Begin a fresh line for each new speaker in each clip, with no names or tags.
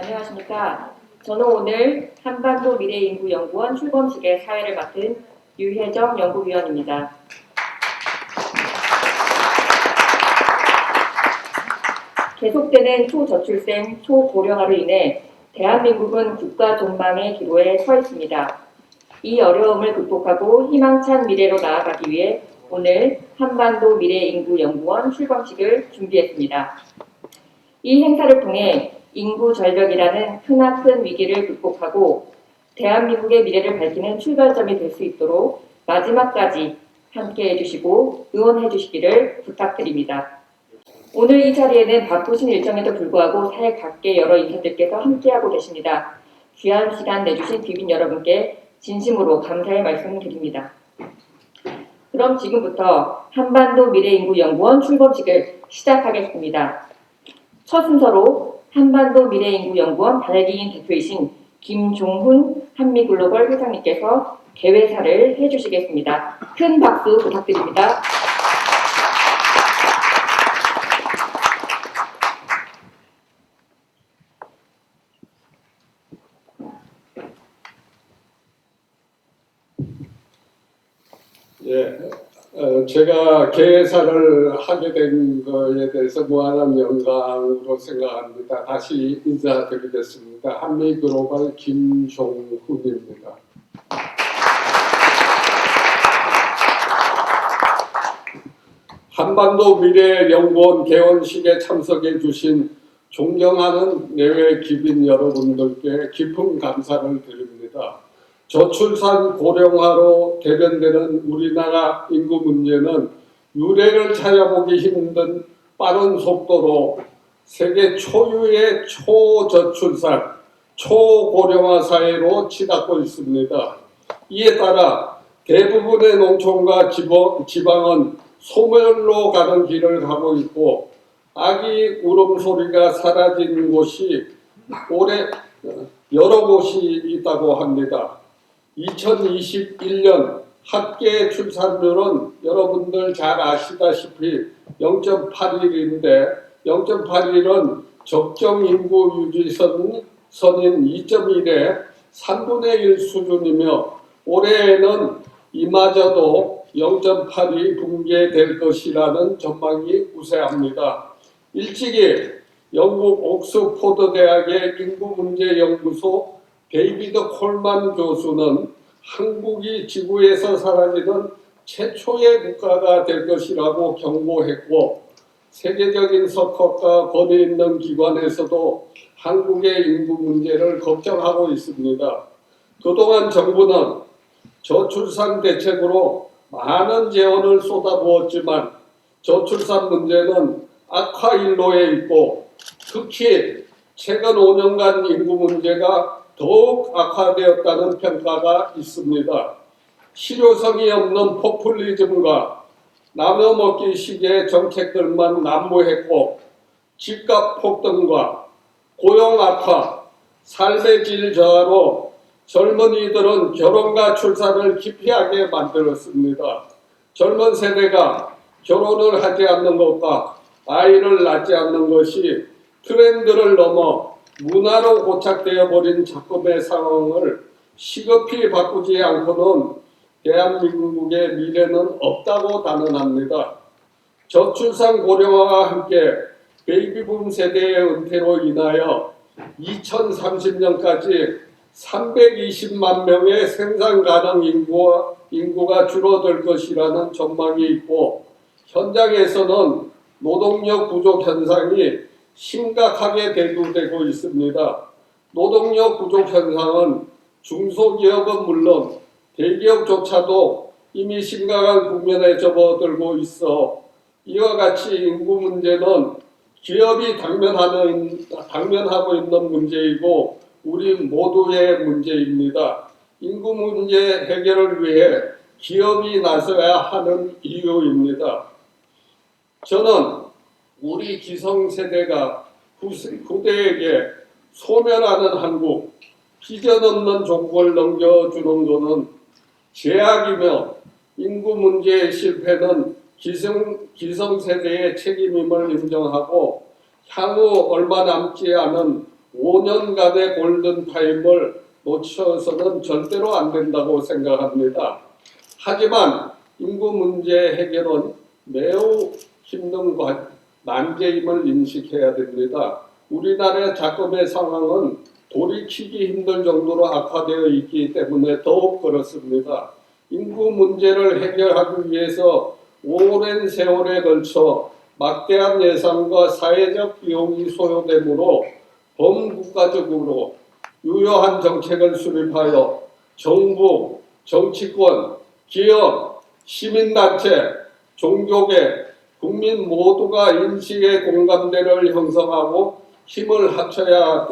안녕하십니까. 저는 오늘 한반도 미래인구연구원 출범식의 사회를 맡은 유혜정 연구위원입니다. 계속되는 초저출생, 초고령화로 인해 대한민국은 국가 존망의 기로에 서 있습니다. 이 어려움을 극복하고 희망찬 미래로 나아가기 위해 오늘 한반도 미래인구연구원 출범식을 준비했습니다. 이 행사를 통해 인구 절벽이라는 크나큰 위기를 극복하고 대한민국의 미래를 밝히는 출발점이 될 수 있도록 마지막까지 함께 해주시고 응원해 주시기를 부탁드립니다. 오늘 이 자리에는 바쁘신 일정에도 불구하고 사회 각계 여러 인사들께서 함께하고 계십니다. 귀한 시간 내주신 귀빈 여러분께 진심으로 감사의 말씀 드립니다. 그럼 지금부터 한반도 미래인구연구원 출범식을 시작하겠습니다. 첫 순서로 한반도 미래인구연구원 발기인 대표이신 김종훈 한미글로벌 회장님께서 개회사를 해주시겠습니다. 큰 박수 부탁드립니다.
제가 개회사를 하게 된 것에 대해서 무한한 영광으로 생각합니다. 다시 인사드리겠습니다. 한미글로벌 김종훈입니다. 한반도 미래연구원 개원식에 참석해 주신 존경하는 내외 귀빈 여러분들께 깊은 감사를 드립니다. 저출산 고령화로 대변되는 우리나라 인구 문제는 유례를 찾아보기 힘든 빠른 속도로 세계 초유의 초저출산, 초고령화 사회로 치닫고 있습니다. 이에 따라 대부분의 농촌과 지방은 소멸로 가는 길을 가고 있고 아기 울음소리가 사라진 곳이 올해 여러 곳이 있다고 합니다. 2021년 합계 출산율은 여러분들 잘 아시다시피 0.81인데 0.81은 적정 인구 유지선인 2.1의 3분의 1 수준이며 올해에는 이마저도 0.8이 붕괴될 것이라는 전망이 우세합니다. 일찍이 영국 옥스포드 대학의 인구문제연구소 데이비드 콜만 교수는 한국이 지구에서 사라지는 최초의 국가가 될 것이라고 경고했고 세계적인 석학과 권위 있는 기관에서도 한국의 인구 문제를 걱정하고 있습니다. 그동안 정부는 저출산 대책으로 많은 재원을 쏟아부었지만 저출산 문제는 악화일로에 있고 특히 최근 5년간 인구 문제가 더욱 악화되었다는 평가가 있습니다. 실효성이 없는 포퓰리즘과 나눠먹기 식의 정책들만 난무했고 집값 폭등과 고용 악화, 삶의 질 저하로 젊은이들은 결혼과 출산을 기피하게 만들었습니다. 젊은 세대가 결혼을 하지 않는 것과 아이를 낳지 않는 것이 트렌드를 넘어 문화로 고착되어 버린 작금의 상황을 시급히 바꾸지 않고는 대한민국의 미래는 없다고 단언합니다. 저출산 고령화와 함께 베이비붐 세대의 은퇴로 인하여 2030년까지 320만 명의 생산 가능 인구가 줄어들 것이라는 전망이 있고 현장에서는 노동력 부족 현상이 심각하게 대두되고 있습니다. 노동력 부족 현상은 중소기업은 물론 대기업조차도 이미 심각한 국면에 접어들고 있어 이와 같이 인구 문제는 기업이 당면하고 있는 문제이고 우리 모두의 문제입니다. 인구 문제 해결을 위해 기업이 나서야 하는 이유입니다. 저는 우리 기성세대가 후대에게 소멸하는 한국, 비전 없는 종국을 넘겨주는 것은 제약이며 인구 문제의 실패는 기성세대의 책임임을 인정하고 향후 얼마 남지 않은 5년간의 골든타임을 놓쳐서는 절대로 안 된다고 생각합니다. 하지만 인구 문제 해결은 매우 힘든 난제임을 인식해야 됩니다. 우리나라의 작업의 상황은 돌이키기 힘들 정도로 악화되어 있기 때문에 더욱 그렇습니다. 인구 문제를 해결하기 위해서 오랜 세월에 걸쳐 막대한 예산과 사회적 비용이 소요되므로 범국가적으로 유효한 정책을 수립하여 정부, 정치권, 기업, 시민단체, 종교계, 국민 모두가 인식의 공감대를 형성하고 힘을 합쳐야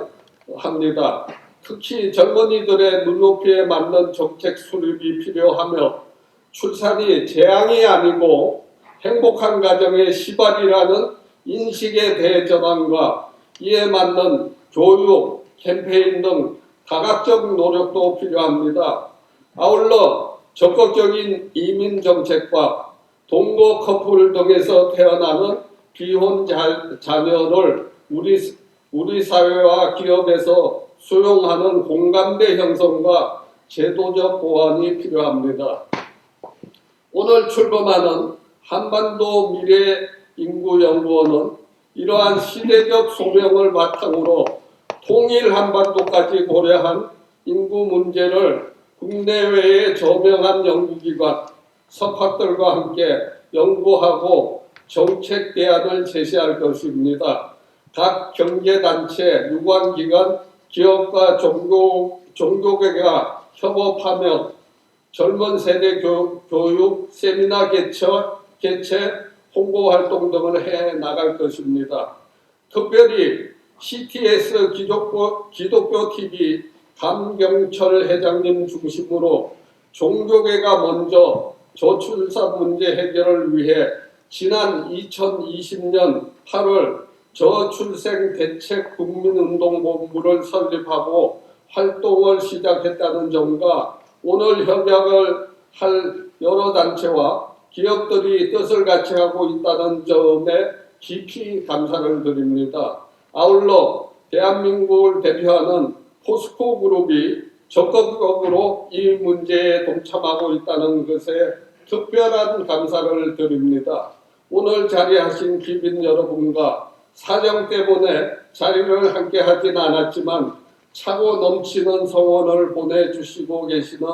합니다. 특히 젊은이들의 눈높이에 맞는 정책 수립이 필요하며 출산이 재앙이 아니고 행복한 가정의 시발이라는 인식의 대전환과 이에 맞는 교육, 캠페인 등 다각적 노력도 필요합니다. 아울러 적극적인 이민 정책과 동거 커플 등에서 태어나는 비혼 자녀를 우리 사회와 기업에서 수용하는 공감대 형성과 제도적 보완이 필요합니다. 오늘 출범하는 한반도 미래인구연구원은 이러한 시대적 소명을 바탕으로 통일 한반도까지 고려한 인구 문제를 국내외의 저명한 연구기관, 석학들과 함께 연구하고 정책 대안을 제시할 것입니다. 각 경제단체, 유관기관, 기업과 종교계가 협업하며 젊은 세대 교육, 세미나 개최, 홍보활동 등을 해 나갈 것입니다. 특별히 CTS 기독교 TV 감경철 회장님 중심으로 종교계가 먼저 저출산 문제 해결을 위해 지난 2020년 8월 저출생 대책 국민운동본부를 설립하고 활동을 시작했다는 점과 오늘 협약을 할 여러 단체와 기업들이 뜻을 같이 하고 있다는 점에 깊이 감사를 드립니다. 아울러 대한민국을 대표하는 포스코 그룹이 적극적으로 이 문제에 동참하고 있다는 것에 특별한 감사를 드립니다. 오늘 자리하신 기빈 여러분과 사정 때문에 자리를 함께 하진 않았지만 차고 넘치는 성원을 보내주시고 계시는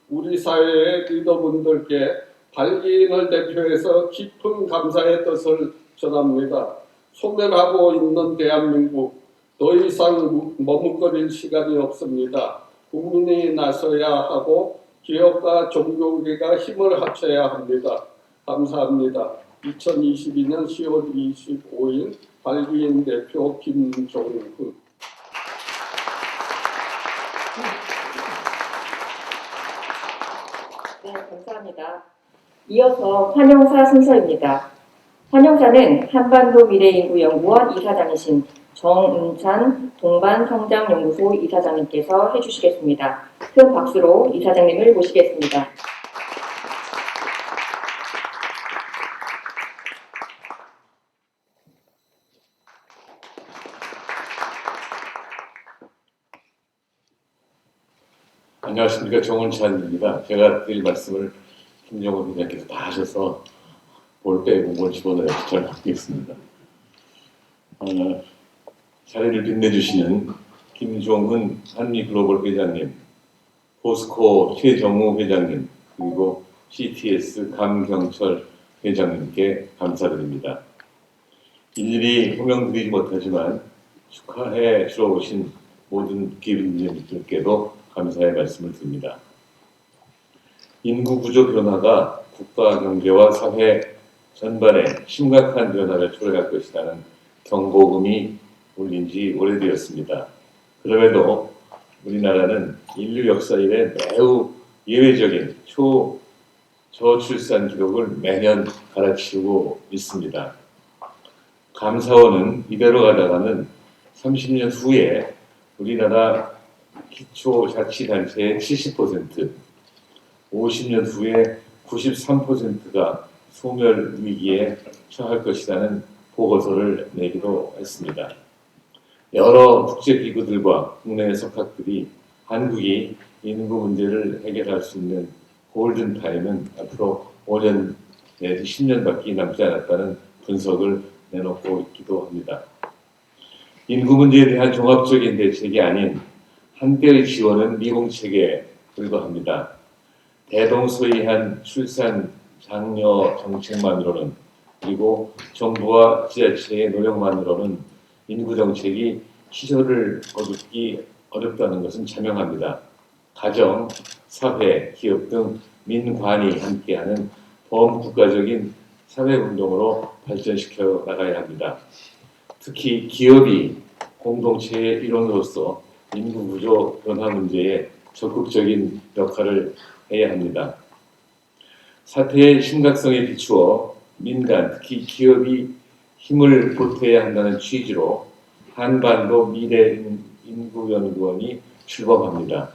우리 사회의 리더분들께 발기인을 대표해서 깊은 감사의 뜻을 전합니다. 소멸하고 있는 대한민국, 더 이상 머뭇거릴 시간이 없습니다. 국민이 나서야 하고 기업과 종교계가 힘을 합쳐야 합니다. 감사합니다. 2022년 10월 25일 발기인 대표 김종훈.
네, 감사합니다. 이어서 환영사 순서입니다. 환영사는 한반도 미래인구연구원 이사장이신 정은찬 동반성장연구소 이사장님께서 해주시겠습니다. 큰 박수로 이사장님을 모시겠습니다.
안녕하십니까. 정은찬입니다. 제가 드릴 말씀을 김정은 회장께서 다 하셔서 뭘 빼고 뭘 집어넣어서 잘 바뀌겠습니다. 자리를 빛내주시는 김종훈 한미글로벌 회장님, 포스코 최정우 회장님, 그리고 CTS 감경철 회장님께 감사드립니다. 일일이 호명드리지 못하지만 축하해 주러 오신 모든 기업인들께도 감사의 말씀을 드립니다. 인구 구조 변화가 국가 경제와 사회 전반에 심각한 변화를 초래할 것이라는 경고음이 울린 지 오래되었습니다. 그럼에도 우리나라는 인류 역사 이래 매우 예외적인 저출산 기록을 매년 갈아치우고 있습니다. 감사원은 이대로 가다가는 30년 후에 우리나라 기초자치단체의 70%, 50년 후에 93%가 소멸 위기에 처할 것이라는 보고서를 내기도 했습니다. 여러 국제기구들과 국내 석학들이 한국이 인구 문제를 해결할 수 있는 골든타임은 앞으로 5년 내지 10년밖에 남지 않았다는 분석을 내놓고 있기도 합니다. 인구 문제에 대한 종합적인 대책이 아닌 한때의 지원은 미공책에 불과합니다. 대동소이한 출산 장려 정책만으로는, 그리고 정부와 지자체의 노력만으로는 인구 정책이 시설을 거두기 어렵다는 것은 자명합니다. 가정, 사회, 기업 등 민관이 함께하는 범국가적인 사회운동으로 발전시켜 나가야 합니다. 특히 기업이 공동체의 일원으로서 인구 구조 변화 문제에 적극적인 역할을 해야 합니다. 사태의 심각성에 비추어 민간, 특히 기업이 힘을 보태야 한다는 취지로 한반도 미래인구연구원이 출범합니다.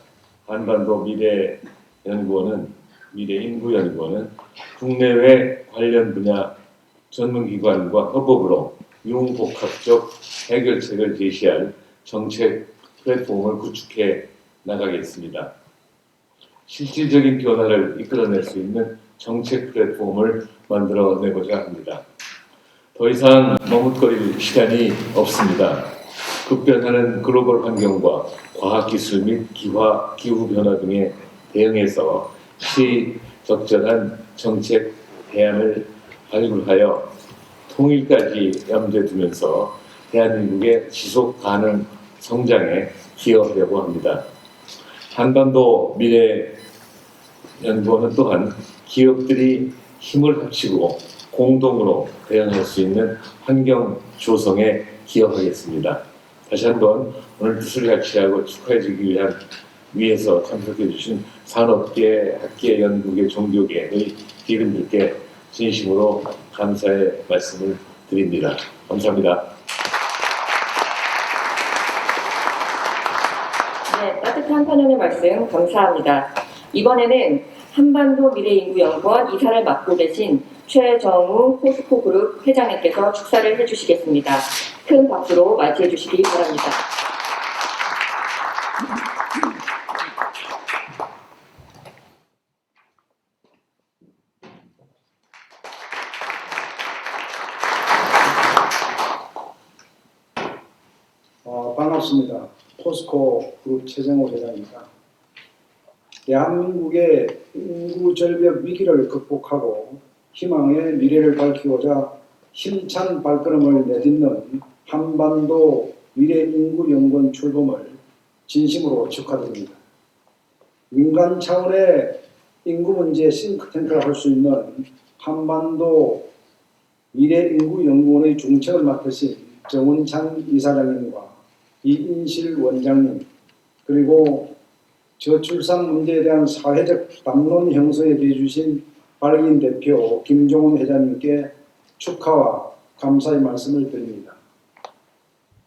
한반도 미래인구연구원은 국내외 관련 분야 전문기관과 협업으로 융복합적 해결책을 제시할 정책 플랫폼을 구축해 나가겠습니다. 실질적인 변화를 이끌어낼 수 있는 정책 플랫폼을 만들어내고자 합니다. 더 이상 머뭇거릴 시간이 없습니다. 급변하는 글로벌 환경과 과학기술 및 기후 변화 등에 대응해서 시적절한 정책 대안을 발굴하여 통일까지 염두에 두면서 대한민국의 지속 가능 성장에 기여하려고 합니다. 한반도 미래연구원은 또한 기업들이 힘을 합치고 공동으로 대응할 수 있는 환경 조성에 기여하겠습니다. 다시 한번 오늘 뜻을 같이하고 축하해주기 위해서 참석해 주신 산업계, 학계, 연구계, 종교계의 기근들께 진심으로 감사의 말씀을 드립니다. 감사합니다.
네, 따뜻한 환영의 말씀 감사합니다. 이번에는 한반도 미래인구연구원 이사를 맡고 계신 최정우 포스코그룹 회장님께서 축사를 해주시겠습니다. 큰 박수로 맞이해 주시기 바랍니다.
반갑습니다. 포스코 그룹 최정호 회장입니다. 대한민국의 인구 절벽 위기를 극복하고 희망의 미래를 밝히고자 힘찬 발걸음을 내딛는 한반도 미래인구연구원 출범을 진심으로 축하드립니다. 민간 차원의 인구 문제 싱크탱크를 할 수 있는 한반도 미래인구연구원의 중책을 맡으신 정운찬 이사장님과 이인실 원장님, 그리고 저출산 문제에 대한 사회적 담론 형성에 대해주신 발기인 대표 김종훈 회장님께 축하와 감사의 말씀을 드립니다.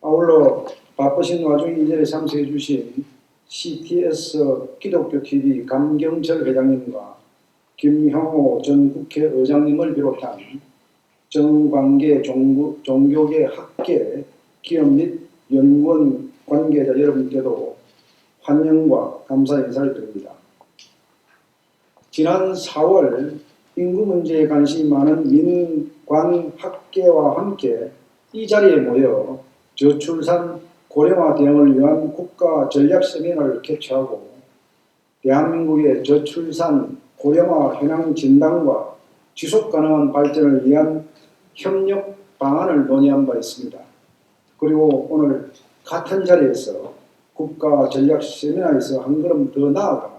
아울러 바쁘신 와중에 이 자리에 참석해 주신 CTS 기독교TV 감경철 회장님과 김형호 전 국회의장님을 비롯한 정관계, 종교계, 학계, 기업 및 연구원 관계자 여러분께도 환영과 감사 인사를 드립니다. 지난 4월 인구 문제에 관심이 많은 민관 학계와 함께 이 자리에 모여 저출산 고령화 대응을 위한 국가 전략 세미나를 개최하고 대한민국의 저출산 고령화 현황 진단과 지속 가능한 발전을 위한 협력 방안을 논의한 바 있습니다. 그리고 오늘 같은 자리에서 국가 전략 세미나에서 한 걸음 더 나아가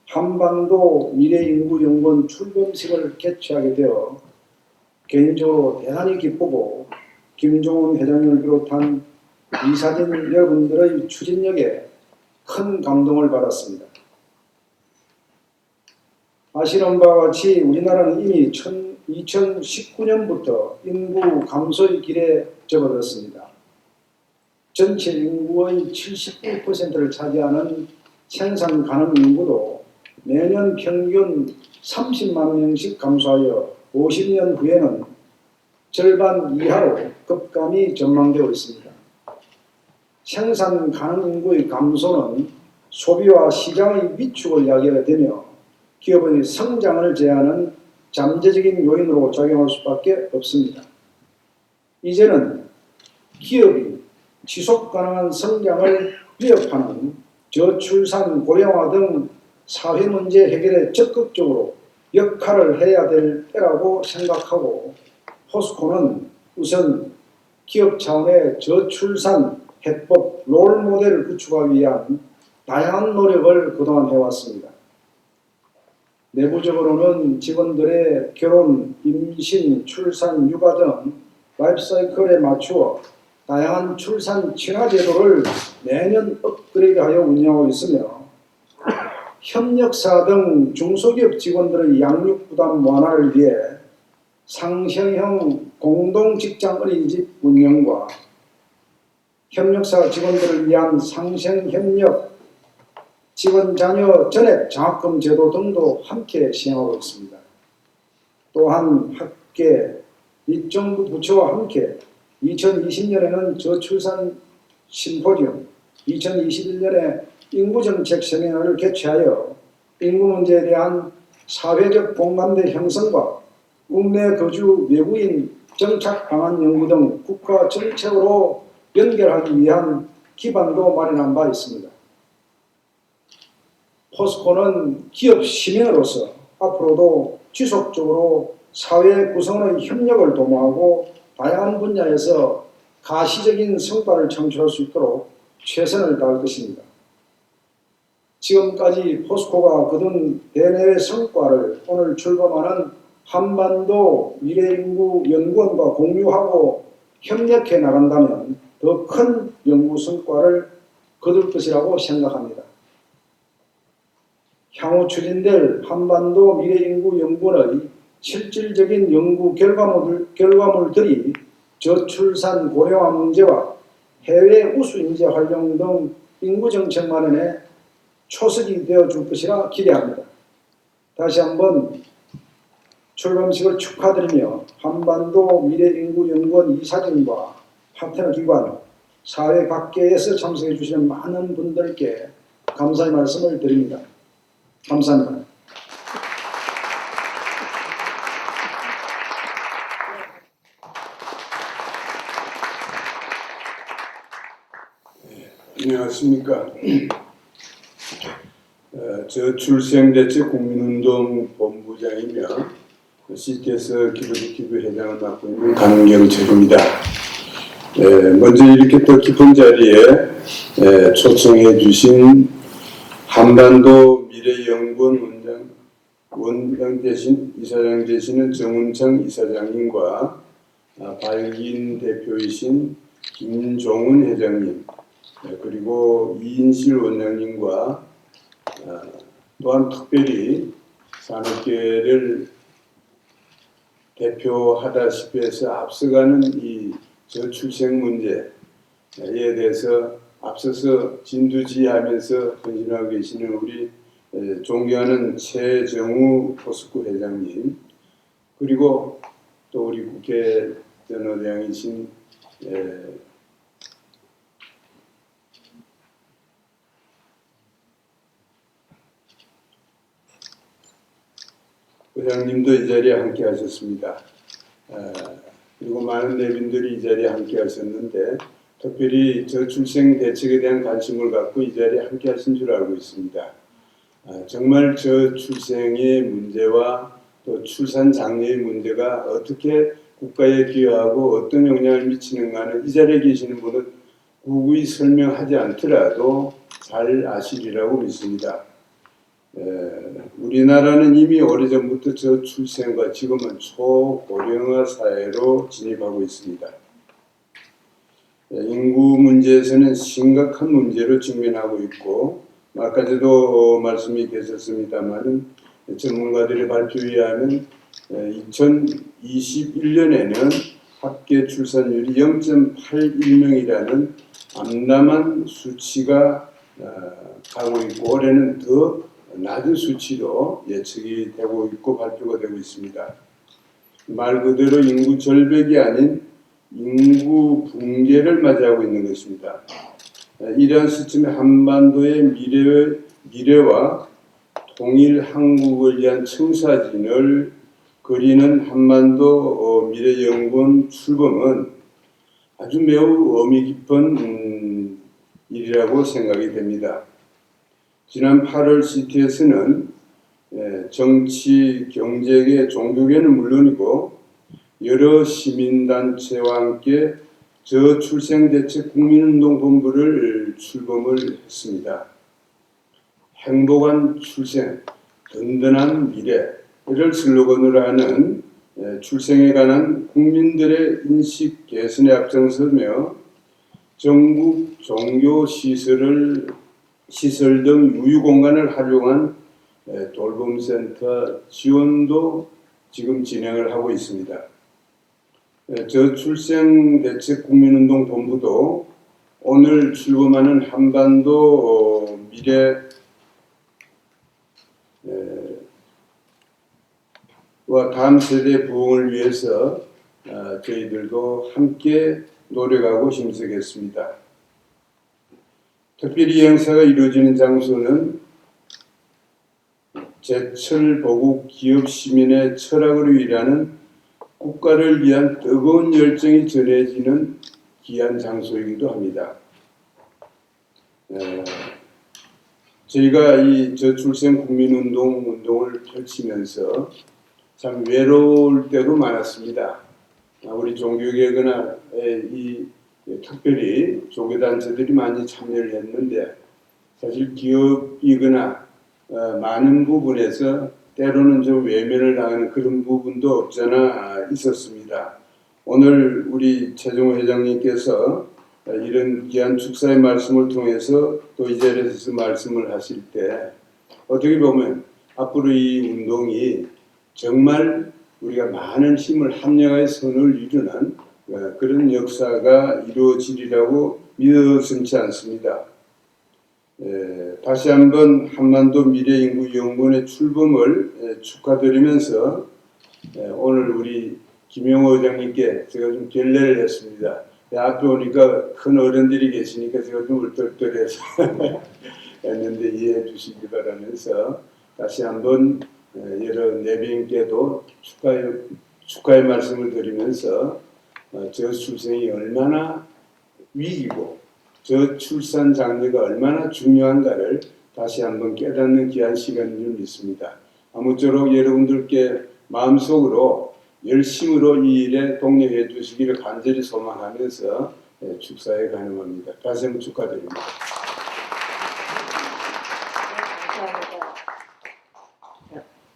한반도 미래인구연구원 출범식을 개최하게 되어 개인적으로 대단히 기쁘고 김종훈 회장님을 비롯한 이사진 여러분들의 추진력에 큰 감동을 받았습니다. 아시는 바와 같이 우리나라는 이미 2019년부터 인구 감소의 길에 접어들었습니다. 전체 인구의 79%를 차지하는 생산 가능 인구도 매년 평균 30만 명씩 감소하여 50년 후에는 절반 이하로 급감이 전망되고 있습니다. 생산 가능 인구의 감소는 소비와 시장의 위축을 야기하게 되며 기업의 성장을 제한하는 잠재적인 요인으로 작용할 수밖에 없습니다. 이제는 기업이 지속 가능한 성장을 위협하는 저출산, 고령화 등 사회 문제 해결에 적극적으로 역할을 해야 될 때라고 생각하고 포스코는 우선 기업 차원의 저출산 해법 롤모델을 구축하기 위한 다양한 노력을 그동안 해왔습니다. 내부적으로는 직원들의 결혼, 임신, 출산, 육아 등 라이프사이클에 맞추어 다양한 출산 친화 제도를 매년 업그레이드하여 운영하고 있으며 협력사 등 중소기업 직원들의 양육 부담 완화를 위해 상생형 공동 직장 어린이집 운영과 협력사 직원들을 위한 상생협력 직원 자녀 전액 장학금 제도 등도 함께 시행하고 있습니다. 또한 학계, 및 정부 부처와 함께 2020년에는 저출산 심포지움, 2021년에 인구정책 세미나를 개최하여 인구 문제에 대한 사회적 공감대 형성과 국내 거주 외국인 정착 방안 연구 등 국가 정책으로 연결하기 위한 기반도 마련한 바 있습니다. 포스코는 기업 시민으로서 앞으로도 지속적으로 사회 구성원의 협력을 도모하고 다양한 분야에서 가시적인 성과를 창출할 수 있도록 최선을 다할 것입니다. 지금까지 포스코가 거둔 대내외 성과를 오늘 출범하는 한반도 미래인구연구원과 공유하고 협력해 나간다면 더 큰 연구 성과를 거둘 것이라고 생각합니다. 향후 추진될 한반도 미래인구연구원의 실질적인 연구 결과물들이 저출산 고령화 문제와 해외 우수인재 활용 등 인구정책 마련에 초석이 되어줄 것이라 기대합니다. 다시 한번 출범식을 축하드리며 한반도 미래인구연구원 이사진과 파트너 기관, 사회 각계에서 참석해 주시는 많은 분들께 감사의 말씀을 드립니다. 감사합니다.
안녕하십니까. 저출생대책 국민운동 본부장이며 CTS 기부 회장을 맡고 있는 강경철입니다. 먼저 이렇게 더 깊은 자리에 초청해 주신 한반도 미래연구원 원장 대신 이사장 되시는 정운창 이사장님과 발기인 대표이신 김종훈 회장님, 그리고 이인실 원장님과 또한 특별히 산업계를 대표하다시피 해서 앞서가는 이 저출생 문제에 대해서 앞서서 진두지휘하면서 헌신하고 계시는 우리 존경하는 최정우 포스코 회장님, 그리고 또 우리 국회 전의장이신 회장님도 이 자리에 함께 하셨습니다. 그리고 많은 내빈들이 이 자리에 함께 하셨는데 특별히 저출생 대책에 대한 관심을 갖고 이 자리에 함께 하신 줄 알고 있습니다. 정말 저출생의 문제와 또 출산 장려의 문제가 어떻게 국가에 기여하고 어떤 영향을 미치는가는 이 자리에 계시는 분은 구구이 설명하지 않더라도 잘 아시리라고 믿습니다. 우리나라는 이미 오래전부터 저출생과 지금은 초고령화 사회로 진입하고 있습니다. 인구 문제에서는 심각한 문제로 직면하고 있고, 아까도 말씀이 계셨습니다만 전문가들의 발표에 의하면 2021년에는 합계 출산율이 0.81명이라는 암담한 수치가 가고 있고, 올해는 더 낮은 수치로 예측이 되고 있고 발표가 되고 있습니다. 말 그대로 인구 절벽이 아닌 인구 붕괴를 맞이하고 있는 것입니다. 이러한 시점에 한반도의 미래와 통일 한국을 위한 청사진을 그리는 한반도 미래연구원 출범은 아주 매우 의미 깊은 일이라고 생각이 됩니다. 지난 8월 CT에서는 정치, 경제계, 종교계는 물론이고 여러 시민단체와 함께 저출생대책 국민운동본부를 출범을 했습니다. 행복한 출생, 든든한 미래를 슬로건으로 하는 출생에 관한 국민들의 인식 개선에 앞장서며 전국 종교 시설 등 유휴공간을 활용한 돌봄센터 지원도 지금 진행을 하고 있습니다. 저출생대책 국민운동본부도 오늘 출범하는 한반도 와 다음 세대 부흥을 위해서 저희들도 함께 노력하고 힘쓰겠습니다. 특별히 이 행사가 이루어지는 장소는 제철 보국 기업 시민의 철학으로 일하는 국가를 위한 뜨거운 열정이 전해지는 귀한 장소이기도 합니다. 저희가 이 저출생 국민운동을 펼치면서 참 외로울 때도 많았습니다. 우리 종교계거나 특별히 종교단체들이 많이 참여를 했는데 사실 기업이거나 많은 부분에서 때로는 좀 외면을 당하는 그런 부분도 없잖아 있었습니다. 오늘 우리 최종호 회장님께서 이런 귀한 축사의 말씀을 통해서 또 이 자리에서 말씀을 하실 때 어떻게 보면 앞으로 이 운동이 정말 우리가 많은 힘을 합력하여 선을 이루는 그런 역사가 이루어지리라고 믿어서지 않습니다. 다시 한번 한반도 미래인구연구원의 출범을 축하드리면서 오늘 우리 김영호 의장님께 제가 좀 결례를 했습니다. 앞에 오니까 큰 어른들이 계시니까 제가 좀 얼떨떨해서 했는데 이해해 주시기 바라면서 다시 한번 여러 내빈께도 축하의 말씀을 드리면서 저출생이 얼마나 위기고 저출산 장려가 얼마나 중요한가를 다시 한번 깨닫는 귀한 시간인 줄 믿습니다. 아무쪼록 여러분들께 마음속으로 열심으로 이 일에 독려해 주시기를 간절히 소망하면서 축사에 가능합니다. 다시 한번 축하드립니다.
감사합니다.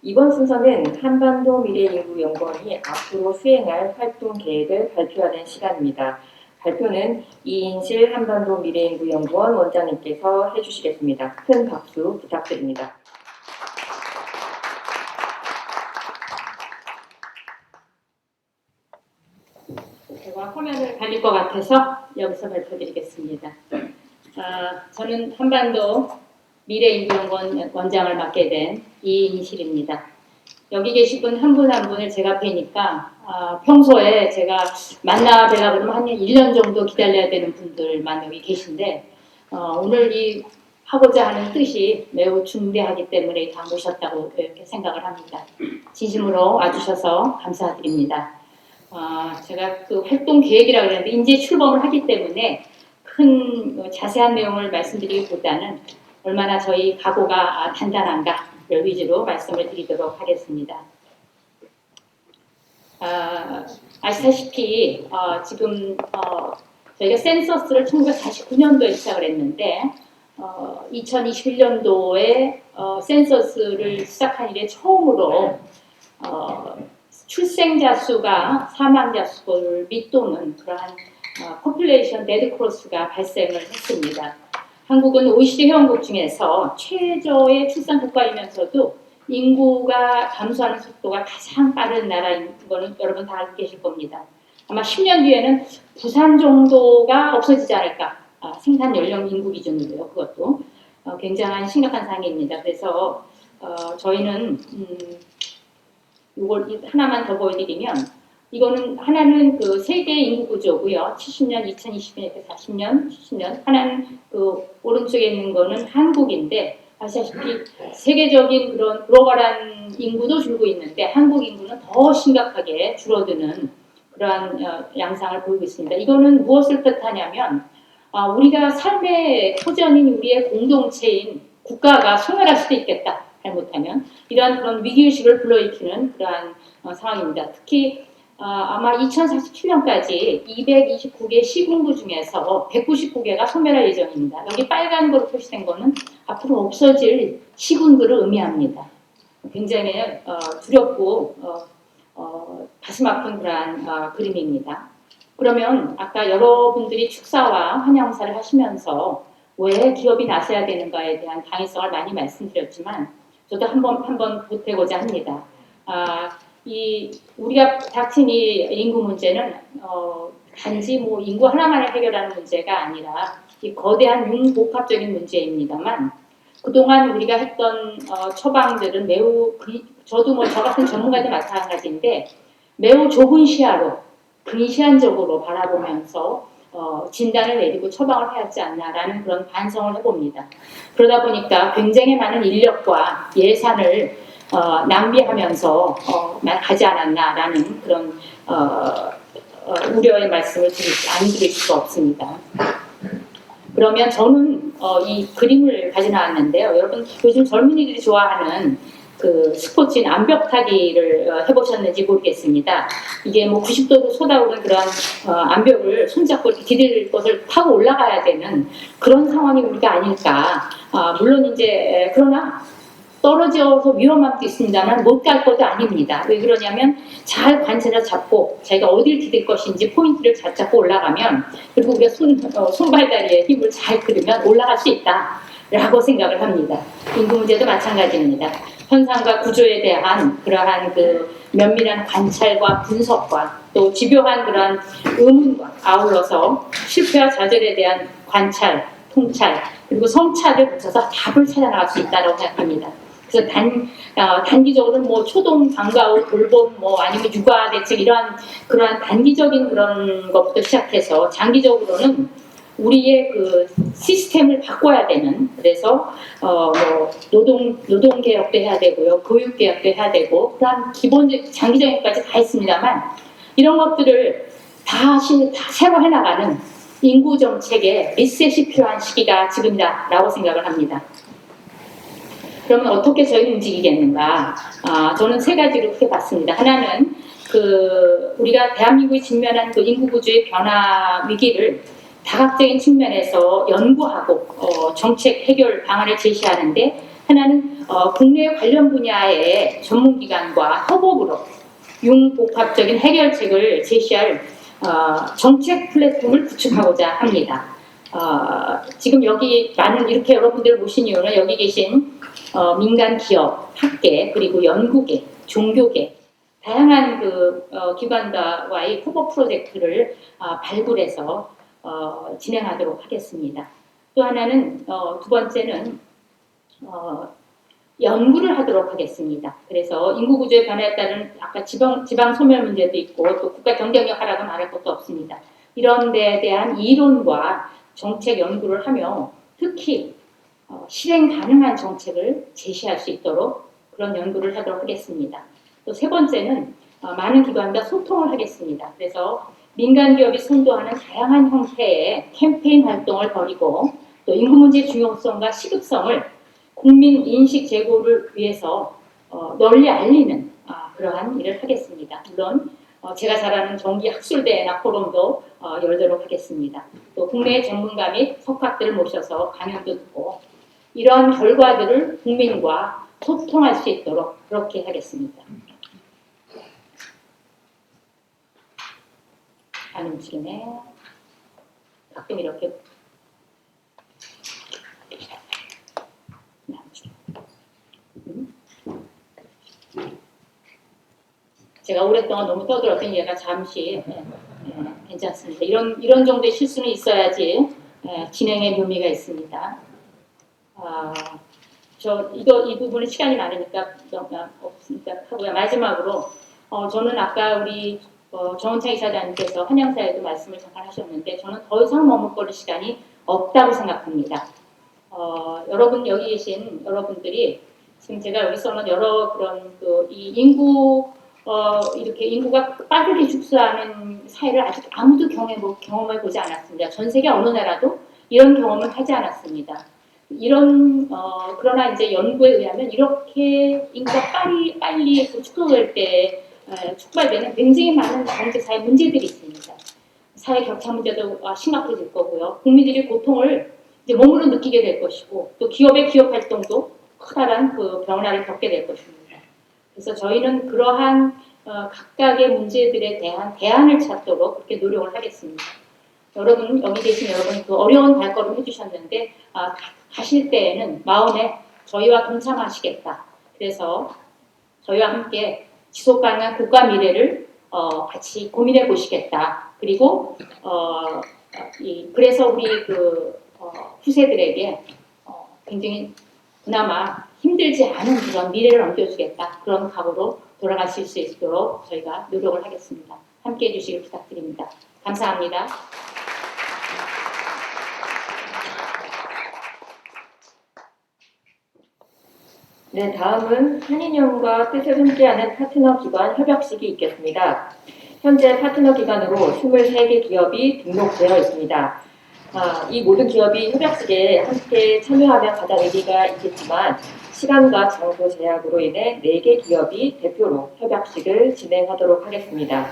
이번 순서는 한반도 미래인구연구원이 앞으로 수행할 활동 계획을 발표하는 시간입니다. 발표는 이인실 한반도 미래인구연구원 원장님께서 해주시겠습니다. 큰 박수 부탁드립니다.
제가 화면을 달릴 것 같아서 여기서 발표드리겠습니다. 저는 한반도 미래인구연구원 원장을 맡게 된 이인실입니다. 여기 계신 분 한 분 한 분을 제가 뵈니까 평소에 제가 만나 뵈려고 그러면 한 1년 정도 기다려야 되는 분들만 여기 계신데 오늘 이 하고자 하는 뜻이 매우 중대하기 때문에 다 모셨다고 이렇게 생각을 합니다. 진심으로 와주셔서 감사드립니다. 제가 그 활동 계획이라고 그랬는데 이제 출범을 하기 때문에 큰 자세한 내용을 말씀드리기보다는 얼마나 저희 각오가 단단한가를 위주로 말씀을 드리도록 하겠습니다. 아시다시피 지금 저희가 센서스를 1949년도에 시작을 했는데 2021년도에 센서스를 시작한 이래 처음으로 출생자 수가 사망자 수를 밑도는 그러한 포퓰레이션 데드크로스가 발생을 했습니다. 한국은 OECD 회원국 중에서 최저의 출산 국가이면서도 인구가 감소하는 속도가 가장 빠른 나라인 거는 여러분 다 알고 계실 겁니다. 아마 10년 뒤에는 부산 정도가 없어지지 않을까. 생산 연령 인구 기준으로요. 그것도 굉장한 심각한 상황입니다. 그래서 저희는 이걸 하나만 더 보여드리면 이거는 하나는 그 세계 인구 구조고요. 70년, 2020년, 40년, 70년. 하나는 그 오른쪽에 있는 거는 한국인데 아시다시피 세계적인 그런 글로벌한 인구도 줄고 있는데 한국 인구는 더 심각하게 줄어드는 그러한 양상을 보이고 있습니다. 이거는 무엇을 뜻하냐면 우리가 삶의 터전인 우리의 공동체인 국가가 소멸할 수도 있겠다. 잘못하면 이러한 그런 위기의식을 불러일으키는 그러한 상황입니다. 특히 아마 2047년까지 229개 시군구 중에서 199개가 소멸할 예정입니다. 여기 빨간거로 표시된 거는 앞으로 없어질 시군구를 의미합니다. 굉장히 두렵고 가슴 아픈 그러한 그림입니다. 그러면 아까 여러분들이 축사와 환영사를 하시면서 왜 기업이 나서야 되는가에 대한 당위성을 많이 말씀드렸지만 저도 한번 보태고자 합니다. 우리가 닥친 이 인구 문제는 단지 뭐 인구 하나만을 해결하는 문제가 아니라 이 거대한 융복합적인 문제입니다만 그동안 우리가 했던 처방들은 매우 저도 뭐 저 같은 전문가도 마찬가지인데 매우 좁은 시야로 근시안적으로 바라보면서 진단을 내리고 처방을 해야 하지 않나라는 그런 반성을 해봅니다. 그러다 보니까 굉장히 많은 인력과 예산을 낭비하면서 가지 않았나라는 그런 우려의 말씀을 안 드릴 수가 없습니다. 그러면 저는 이 그림을 가져 나왔는데요. 여러분 요즘 젊은이들이 좋아하는 그 스포츠인 암벽타기를 해보셨는지 모르겠습니다. 이게 뭐 90도로 쏟아오른 그런 암벽을 손잡고 이렇게 디딜 것을 타고 올라가야 되는 그런 상황이 우리가 아닐까. 물론 이제 그러나 떨어져서 위험함도 있습니다만 못 갈 것도 아닙니다. 왜 그러냐면 잘 관찰을 잡고 자기가 어딜 디딜 것인지 포인트를 잘 잡고 올라가면 그리고 우리가 손발다리에 힘을 잘 끌으면 올라갈 수 있다라고 생각을 합니다. 인구 문제도 마찬가지입니다. 현상과 구조에 대한 그러한 그 면밀한 관찰과 분석과 또 집요한 그러한 의문과 아울러서 실패와 좌절에 대한 관찰, 통찰 그리고 성찰을 거쳐서 답을 찾아나갈 수 있다고 생각합니다. 그래서 단기적으로는 뭐 초동 방과후 돌봄 뭐 아니면 육아 대책 이러한 그러한 단기적인 그런 것부터 시작해서 장기적으로는 우리의 그 시스템을 바꿔야 되는 그래서 뭐 노동 개혁도 해야 되고요, 교육 개혁도 해야 되고 그런 기본적 장기적인 것까지 다 있습니다만 이런 것들을 다 새로 해나가는 인구 정책의 리셋이 필요한 시기가 지금이다라고 생각을 합니다. 그러면 어떻게 저희는 움직이겠는가? 저는 세 가지로 크게 봤습니다. 하나는 우리가 대한민국이 직면한 그 인구 구조의 변화 위기를 다각적인 측면에서 연구하고 정책 해결 방안을 제시하는데 하나는 국내 관련 분야의 전문기관과 협업으로 융복합적인 해결책을 제시할 정책 플랫폼을 구축하고자 합니다. 지금 여기 많은 이렇게 여러분들 모신 이유는 여기 계신 민간 기업, 학계, 그리고 연구계, 종교계 다양한 그 기관과의 협업 프로젝트를 발굴해서 진행하도록 하겠습니다. 또 하나는 두 번째는 연구를 하도록 하겠습니다. 그래서 인구 구조의 변화에 따른 아까 지방 소멸 문제도 있고 또 국가 경쟁력 하락은 말할 것도 없습니다. 이런 데에 대한 이론과 정책 연구를 하며 특히 실행 가능한 정책을 제시할 수 있도록 그런 연구를 하도록 하겠습니다. 또 세 번째는 많은 기관과 소통을 하겠습니다. 그래서 민간 기업이 선도하는 다양한 형태의 캠페인 활동을 벌이고 또 인구 문제의 중요성과 시급성을 국민 인식 제고를 위해서 널리 알리는 그러한 일을 하겠습니다. 물론 제가 잘 아는 정기 학술대회나 포럼도 열도록 하겠습니다. 또 국내 전문가 및 석학들을 모셔서 강연도 듣고 이러한 결과들을 국민과 소통할 수 있도록 그렇게 하겠습니다. 안 움직이네. 가끔 이렇게 제가 오랫동안 너무 떠들었더니 얘가 잠시 괜찮습니다. 이런 정도의 실수는 있어야지 진행의 묘미가 있습니다. 이 부분은 시간이 많으니까 없으니까 하고요. 마지막으로 저는 아까 우리 정은창 이사장님께서 한양사에도 말씀을 잠깐 하셨는데 저는 더 이상 머뭇거릴 시간이 없다고 생각합니다. 여러분 여기 계신 여러분들이 지금 제가 여기서는 여러 그런 이 인구 이렇게 인구가 빠르게 축소하는 사회를 아직 아무도 경험해 보지 않았습니다. 전 세계 어느 나라도 이런 경험을 하지 않았습니다. 그러나 이제 연구에 의하면 이렇게 인구가 빨리 축소될 때 촉발되는 굉장히 많은 경제사회 문제들이 있습니다. 사회 격차 문제도 심각해질 거고요. 국민들이 고통을 이제 몸으로 느끼게 될 것이고 또 기업의 기업 활동도 커다란 그 변화를 겪게 될 것입니다. 그래서 저희는 그러한 각각의 문제들에 대한 대안을 찾도록 그렇게 노력을 하겠습니다. 여러분 여기 계신 여러분 그 어려운 발걸음 해주셨는데 가실 때에는 마음에 저희와 동참하시겠다. 그래서 저희와 함께 지속 가능한 국가 미래를 같이 고민해 보시겠다. 그리고 그래서 우리 후세들에게 굉장히 그나마 힘들지 않은 그런 미래를 넘겨주겠다. 그런 각오로 돌아가실 수 있도록 저희가 노력을 하겠습니다. 함께해 주시길 부탁드립니다. 감사합니다.
네, 다음은 한인연구와 뜻을 함께하는 파트너 기관 협약식이 있겠습니다. 현재 파트너 기관으로 23개 기업이 등록되어 있습니다. 이 모든 기업이 협약식에 함께 참여하면 가장 의미가 있겠지만 시간과 장소 제약으로 인해 4개 기업이 대표로 협약식을 진행하도록 하겠습니다.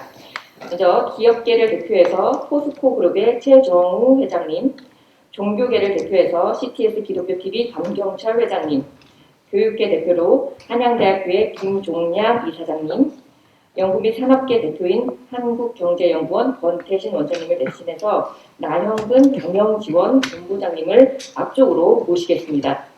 먼저 기업계를 대표해서 포스코 그룹의 최정우 회장님, 종교계를 대표해서 CTS 기독교 TV 강경철 회장님, 교육계 대표로 한양대학교의 김종량 이사장님, 연구 및 산업계 대표인 한국경제연구원 권태신 원장님을 대신해서 나형근 경영지원 본부장님을 앞쪽으로 모시겠습니다.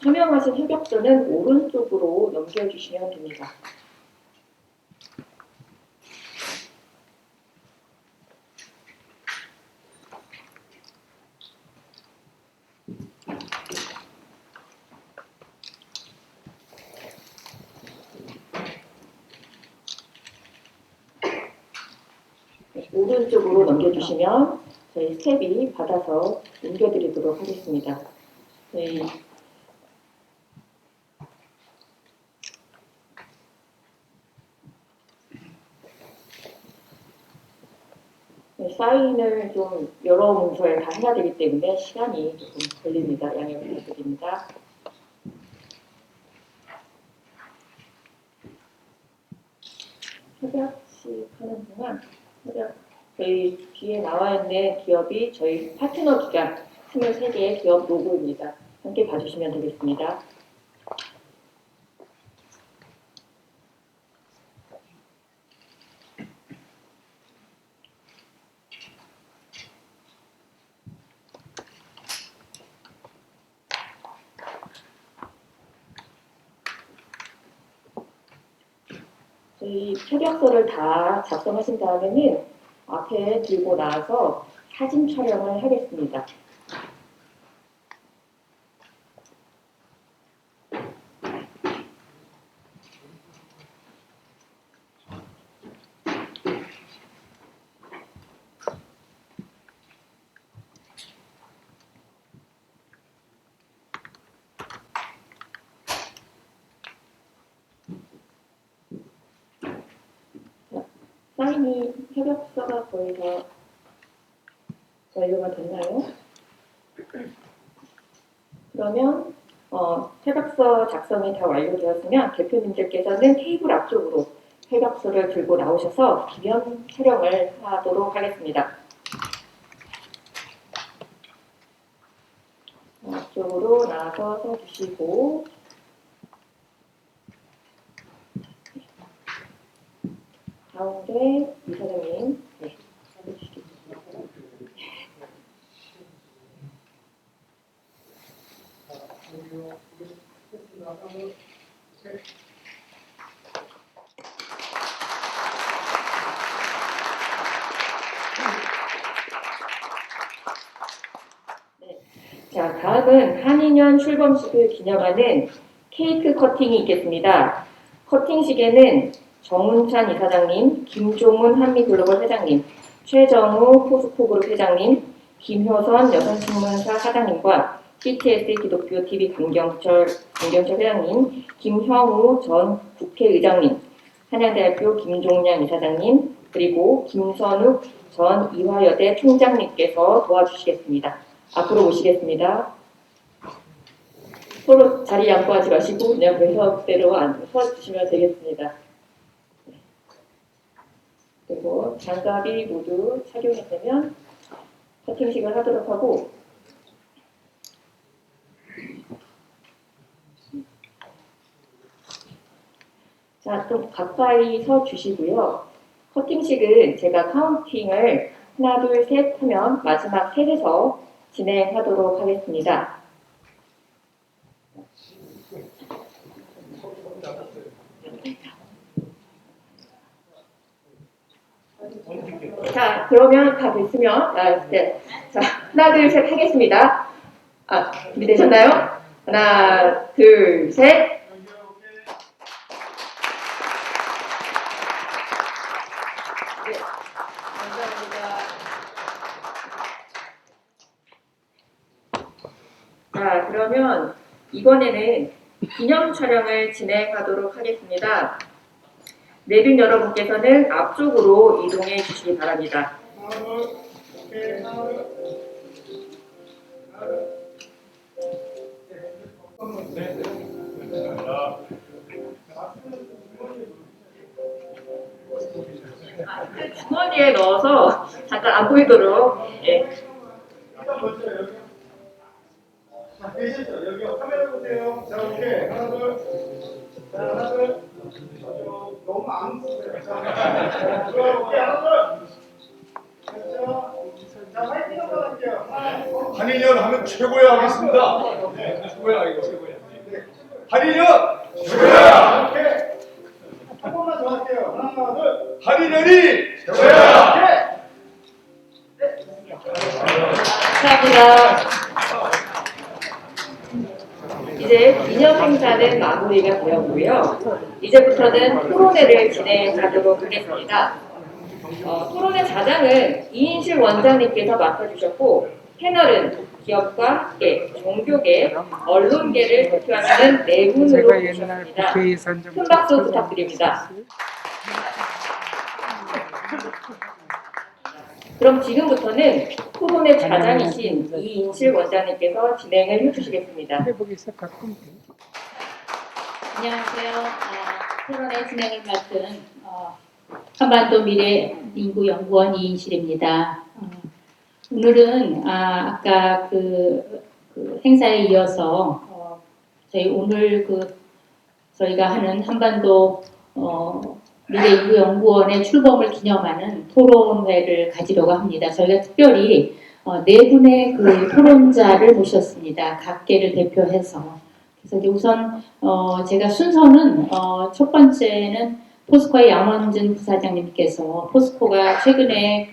서명하신 협약서는 오른쪽으로 넘겨주시면 됩니다. 오른쪽으로 넘겨주시면 저희 스텝이 받아서 옮겨드리도록 하겠습니다. 저희 사인을 좀 여러 문서에 다 해야 되기 때문에 시간이 조금 걸립니다. 양해 부탁드립니다. 협약식 하는 동안 저희 뒤에 나와 있는 기업이 저희 파트너 기관 23개의 기업 로고입니다. 함께 봐주시면 되겠습니다. 저희 협약서를 다 작성하신 다음에는 앞에 들고 나와서 사진 촬영을 하겠습니다. 사인이 협약서가 거의 다 완료가 됐나요? 그러면 협약서 작성이 다 완료되었으면 대표님들께서는 테이블 앞쪽으로 협약서를 들고 나오셔서 기념 촬영을 하도록 하겠습니다. 앞쪽 이쪽으로 나와서 서주시고 가운데 이사장님 네, 서주시겠습니다. 자, 다음은 한인년 출범식을 기념하는 케이크 커팅이 있겠습니다. 커팅식에는 정운찬 이사장님, 김종훈 한미글로벌 회장님, 최정우 포스코그룹 회장님, 김효선 여성신문사 사장님과 CTS 기독교 TV 강경철 회장님, 김형우 전 국회의장님, 한양대학교 김종량 이사장님, 그리고 김선욱 전 이화여대 총장님께서 도와주시겠습니다. 앞으로 모시겠습니다. 서로 자리 양보하지 마시고 그냥 그대로 서주시면 되겠습니다. 그리고 장갑이 모두 착용이 되면 커팅식을 하도록 하고 자, 좀 가까이 서 주시고요. 커팅식은 제가 카운팅을 하나, 둘, 셋 하면 마지막 셋에서 진행하도록 하겠습니다. 자, 그러면 다 됐으면, 네. 자, 하나, 둘, 셋 하겠습니다. 준비되셨나요? 하나, 둘, 셋. 네, 감사합니다. 자, 그러면 이번에는 기념 촬영을 진행하도록 하겠습니다. 내빈 여러분께서는 앞쪽으로 이동해 주시기 바랍니다. 주머니에 넣어서 잠깐 안 보이도록. 예.
되셨죠? 여기 카메라 보세요. 자, 오케이. 하나, 둘. 자, 하나, 둘. 너무 안 보세요. 자, 오케이. 하나, 둘. 됐죠? 자, 화이팅 한번 할게요.
한인연 하면 최고야 하겠습니다.
네.
최고야 이거 최고야.
네.
한인연
최고야. 오케이. 한 번만 더 할게요. 하나, 둘.
한인연이 최고야.
오케이.
감사합니다. 이제 기념 행사는 마무리가 되었고요. 이제부터는 토론회를 진행하도록 하겠습니다. 토론회 자장은 이인실 원장님께서 맡아주셨고 패널은 기업과 학계, 종교계, 언론계를 대표하시는 네 분으로 모셨습니다. 큰 박수 부탁드립니다. 그럼 지금부터는 토론회 자장이신 이인실 원장님께서 진행을 해주시겠습니다.
안녕하세요. 토론회 진행을 맡은 한반도 미래인구연구원 이인실입니다. 오늘은 아까 그 행사에 이어서 저희 오늘 저희가 하는 한반도 미래인구연구원의 출범을 기념하는 토론회를 가지려고 합니다. 저희가 특별히 네 분의 그 토론자를 모셨습니다. 각계를 대표해서. 그래서 이제 우선 제가 순서는 첫 번째는 포스코의 양원준 부사장님께서 포스코가 최근에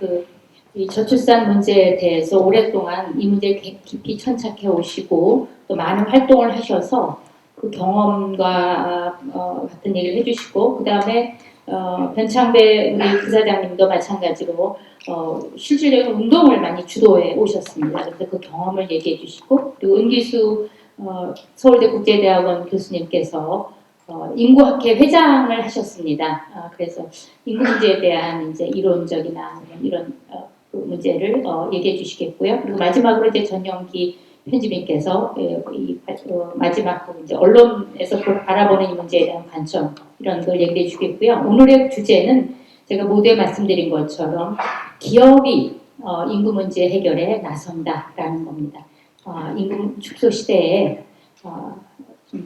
이 저출산 문제에 대해서 오랫동안 이 문제에 깊이 천착해 오시고 또 많은 활동을 하셔서 그 경험과 같은 얘기를 해주시고 그 다음에 변창배 우리 부사장님도 마찬가지로 실질적인 운동을 많이 주도해 오셨습니다. 그래서 그 경험을 얘기해 주시고 그리고 은기수 서울대 국제대학원 교수님께서 인구학회 회장을 하셨습니다. 그래서 인구 문제에 대한 이제 이론적이나 이런 그 문제를 얘기해 주시겠고요. 그리고 마지막으로 이제 전영기 편집인께서 마지막 이제 언론에서 바라보는 이 문제에 대한 관점 이런 걸 얘기해 주겠고요. 오늘의 주제는 제가 모두에 말씀드린 것처럼 기업이 인구 문제 해결에 나선다라는 겁니다. 임금 축소 시대에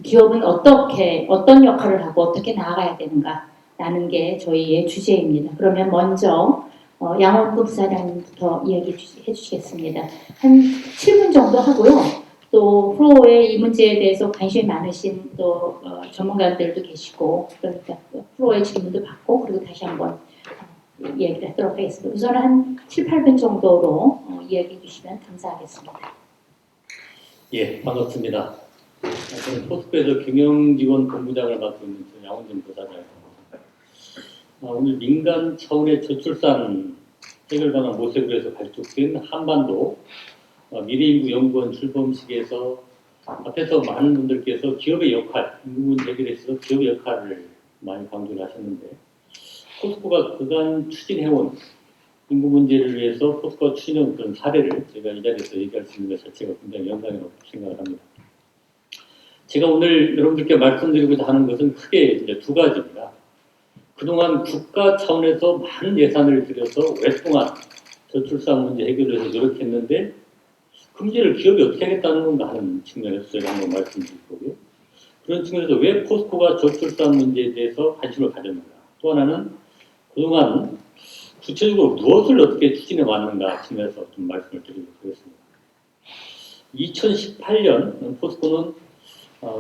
기업은 어떤 역할을 하고 어떻게 나아가야 되는가라는 게 저희의 주제입니다. 그러면 먼저 양원구 부사장부터 이야기해 주시겠습니다. 한 7분 정도 하고요. 또 프로의 이 문제에 대해서 관심이 많으신 또 전문가들도 계시고 그러니까 프로의 질문도 받고 그리고 다시 한번 이야기를 하도록 하겠습니다. 우선 한 7, 8분 정도로 이야기해 주시면 감사하겠습니다.
예, 반갑습니다. 저는 포스코에서 경영지원 본부장을 맡고 있는 양원준 부사장입니다. 오늘 민간 차원의 저출산 해결 방안 모색을 해서 발족된 한반도 미래인구연구원 출범식에서 앞에서 많은 분들께서 기업의 역할, 인구문 해결에 있어서 기업의 역할을 많이 강조를 하셨는데 포스코가 그간 추진해온 인구 문제를 위해서 포스코가 추진해온 그런 사례를 제가 이 자리에서 얘기할 수 있는 것 자체가 굉장히 영광이라고 생각을 합니다. 제가 오늘 여러분들께 말씀드리고자 하는 것은 크게 이제 두 가지입니다. 그동안 국가 차원에서 많은 예산을 들여서 오랫동안 저출산 문제 해결을 위해서 노력했는데 그 문제를 기업이 어떻게 하겠다는 건가 하는 측면에서 제가 한번 말씀드릴 거고요. 그런 측면에서 왜 포스코가 저출산 문제에 대해서 관심을 가졌는가. 또 하나는 그동안 구체적으로 무엇을 어떻게 추진해 왔는가 측면에서 좀 말씀을 드리도록 하겠습니다. 2018년 포스코는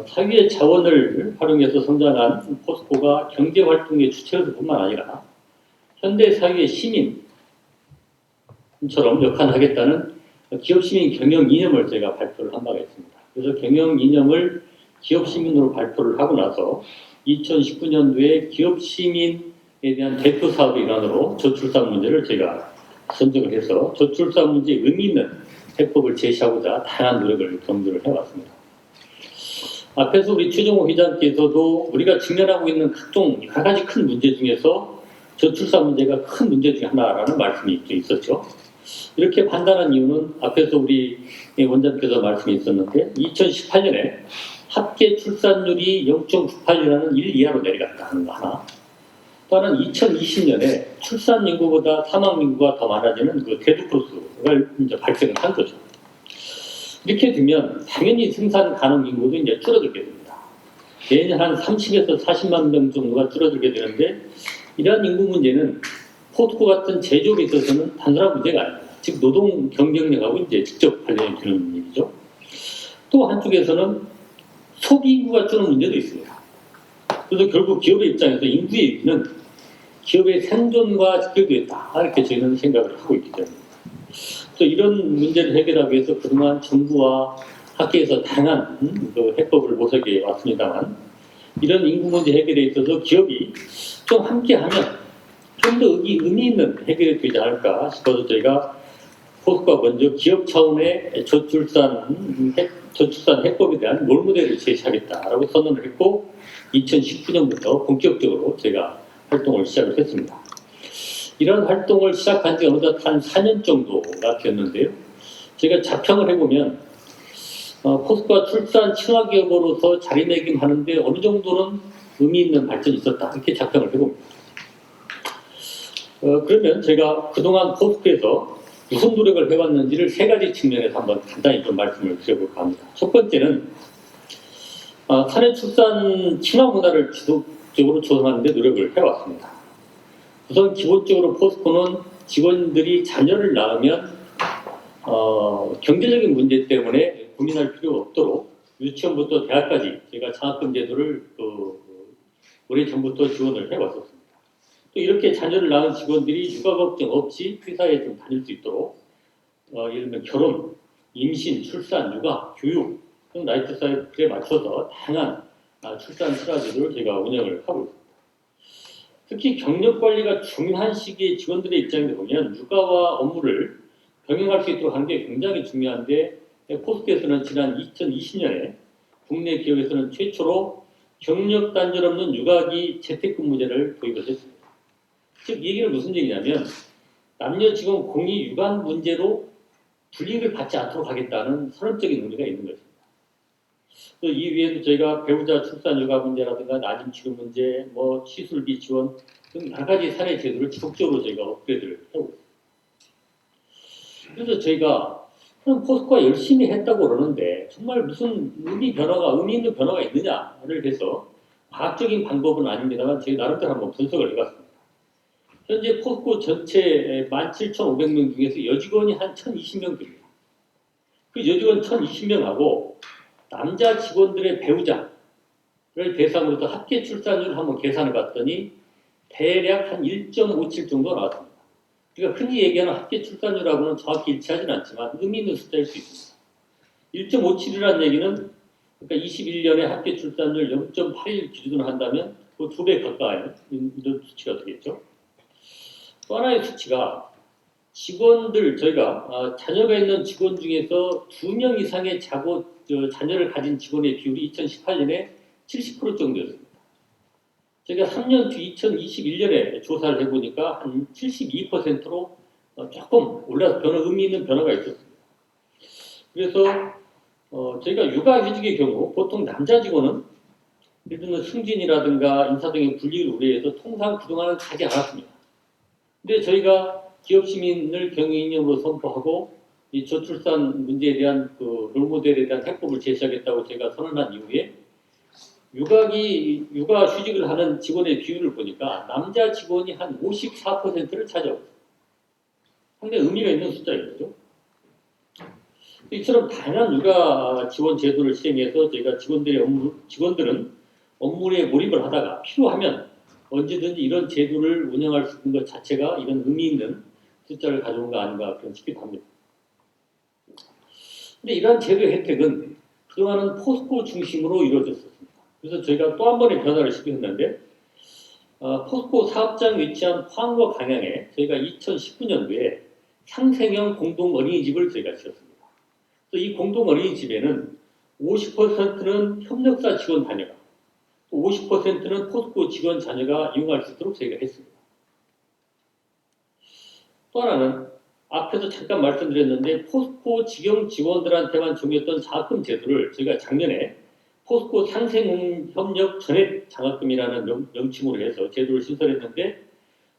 사회의 자원을 활용해서 성장한 포스코가 경제활동의 주체로서뿐만 아니라 현대 사회의 시민처럼 역할하겠다는 기업시민 경영 이념을 제가 발표를 한 바가 있습니다. 그래서 경영 이념을 기업시민으로 발표를 하고 나서 2019년도에 기업시민에 대한 대표 사업의 일환으로 저출산 문제를 제가 선정을 해서 저출산 문제에 의미 있는 해법을 제시하고자 다양한 노력을 경주를 해왔습니다. 앞에서 우리 최종호 회장께서도 우리가 직면하고 있는 각종 여러 가지 큰 문제 중에서 저출산 문제가 큰 문제 중에 하나라는 말씀이 있었죠. 이렇게 판단한 이유는 앞에서 우리 원장께서 말씀이 있었는데 2018년에 합계 출산율이 0.98이라는 1 이하로 내려갔다는 거 하나. 또 하나는 2020년에 출산 인구보다 사망 인구가 더 많아지는 그 데드크로스가 이제 발생을 한 거죠. 이렇게 되면 당연히 생산 가능 인구도 이제 줄어들게 됩니다. 매년 한 30에서 40만 명 정도가 줄어들게 되는데 이러한 인구 문제는 포스코 같은 제조업에 있어서는 단순한 문제가 아닙니다. 즉 노동 경쟁력하고 이제 직접 관련이 되는 일이죠. 또 한쪽에서는 소비 인구가 주는 문제도 있습니다. 그래서 결국 기업의 입장에서 인구의 위기는 기업의 생존과 직결되어 있다. 이렇게 저희는 생각을 하고 있기 때문입니다. 또 이런 문제를 해결하기 위해서 그동안 정부와 학계에서 다양한 그 해법을 모색해 왔습니다만 이런 인구 문제 해결에 있어서 기업이 좀 함께하면 좀 더 의미 있는 해결이 되지 않을까 싶어서 저희가 포스코가 먼저 기업 차원의 저출산 해법에 대한 롤모델을 제시하겠다라고 선언을 했고 2019년부터 본격적으로 제가 활동을 시작을 했습니다. 이런 활동을 시작한 지 어느덧 한 4년 정도가 되었는데요. 제가 자평을 해보면 포스코가 출산 친화 기업으로서 자리매김하는데 어느 정도는 의미 있는 발전이 있었다. 이렇게 자평을 해봅니다. 그러면 제가 그동안 포스코에서 무슨 노력을 해왔는지를 세 가지 측면에서 한번 간단히 좀 말씀을 드려볼까 합니다. 첫 번째는 사내 출산 친화 문화를 지속적으로 조성하는 데 노력을 해왔습니다. 우선 기본적으로 포스코는 직원들이 자녀를 낳으면 경제적인 문제 때문에 고민할 필요가 없도록 유치원부터 대학까지 제가 장학금 제도를 오래전부터 지원을 해왔었습니다. 또 이렇게 자녀를 낳은 직원들이 육아 걱정 없이 회사에 좀 다닐 수 있도록 예를 들면 결혼, 임신, 출산, 육아, 교육 등 라이프 사이클에 맞춰서 다양한 출산 친화제도를 제가 운영을 하고 있습니다. 특히 경력 관리가 중요한 시기에 직원들의 입장에서 보면 육아와 업무를 병행할 수 있도록 하는 게 굉장히 중요한데 포스코에서는 지난 2020년에 국내 기업에서는 최초로 경력 단절 없는 육아기 재택근무제를 도입을 했습니다. 즉 이 얘기는 무슨 얘기냐면 남녀 직원 공이 육아 문제로 불이익을 받지 않도록 하겠다는 선언적인 의미가 있는 것입니다. 또 이 외에도 저희가 배우자 출산 육아 문제라든가 낮은 치료 문제, 시술비 지원 등 여러 가지 사례 제도를 지속적으로 저희가 업그레이드를 하고 있습니다. 그래서 저희가 그럼 포스코가 열심히 했다고 그러는데 정말 무슨 의미 있는 변화가 있느냐를 해서 과학적인 방법은 아닙니다만 제 나름대로 한번 분석을 해봤습니다. 현재 포스코 전체 17,500명 중에서 여직원이 한 1,020명 됩니다. 그 여직원 1,020명하고 남자 직원들의 배우자를 대상으로 또 합계 출산율을 한번 계산해 봤더니 대략 한 1.57 정도 나왔습니다. 그러니까 흔히 얘기하는 합계 출산율하고는 정확히 일치하지는 않지만 의미 있는 숫자일 수 있습니다. 1.57이라는 얘기는 그러니까 21년에 합계 출산율 0.81 기준으로 한다면 그 2배 가까이 이런 수치가 되겠죠. 또 하나의 수치가 직원들 저희가 자녀가 있는 직원 중에서 2명 이상의 자녀를 가진 직원의 비율이 2018년에 70% 정도였습니다. 저희가 3년 뒤 2021년에 조사를 해보니까 한 72%로 조금 올라서 의미 있는 변화가 있었습니다. 그래서 저희가 육아휴직의 경우 보통 남자 직원은 예를 들면 승진이라든가 인사 등의 불이익을 우려해서 통상 그동안은 가지 않았습니다. 근데 저희가 기업 시민을 경영인형으로 선포하고 이 저출산 문제에 대한 그 롤모델에 대한 해법을 제시하겠다고 제가 선언한 이후에 육아휴직을 하는 직원의 비율을 보니까 남자 직원이 한 54%를 차지하고 있습니다. 상당히 의미가 있는 숫자인 거죠. 이처럼 다양한 육아 지원 제도를 시행해서 저희가 직원들은 업무에 몰입을 하다가 필요하면 언제든지 이런 제도를 운영할 수 있는 것 자체가 이런 의미 있는 숫자를 가져온 거 아닌가 그런 싶기도 합니다. 근데 이러한 제도의 혜택은 그동안은 포스코 중심으로 이루어졌습니다. 그래서 저희가 또 한 번의 변화를 시켰는데 포스코 사업장 위치한 포항과 강양에 저희가 2019년도에 상생형 공동 어린이집을 저희가 지었습니다. 그래서 이 공동 어린이집에는 50%는 협력사 직원 자녀가, 또 50%는 포스코 직원 자녀가 이용할 수 있도록 저희가 했습니다. 또 하나는 앞에서 잠깐 말씀드렸는데 포스코 직영 직원들한테만 적용했던 장학금 제도를 저희가 작년에 포스코 상생협력 전액 장학금이라는 명칭으로 해서 제도를 신설했는데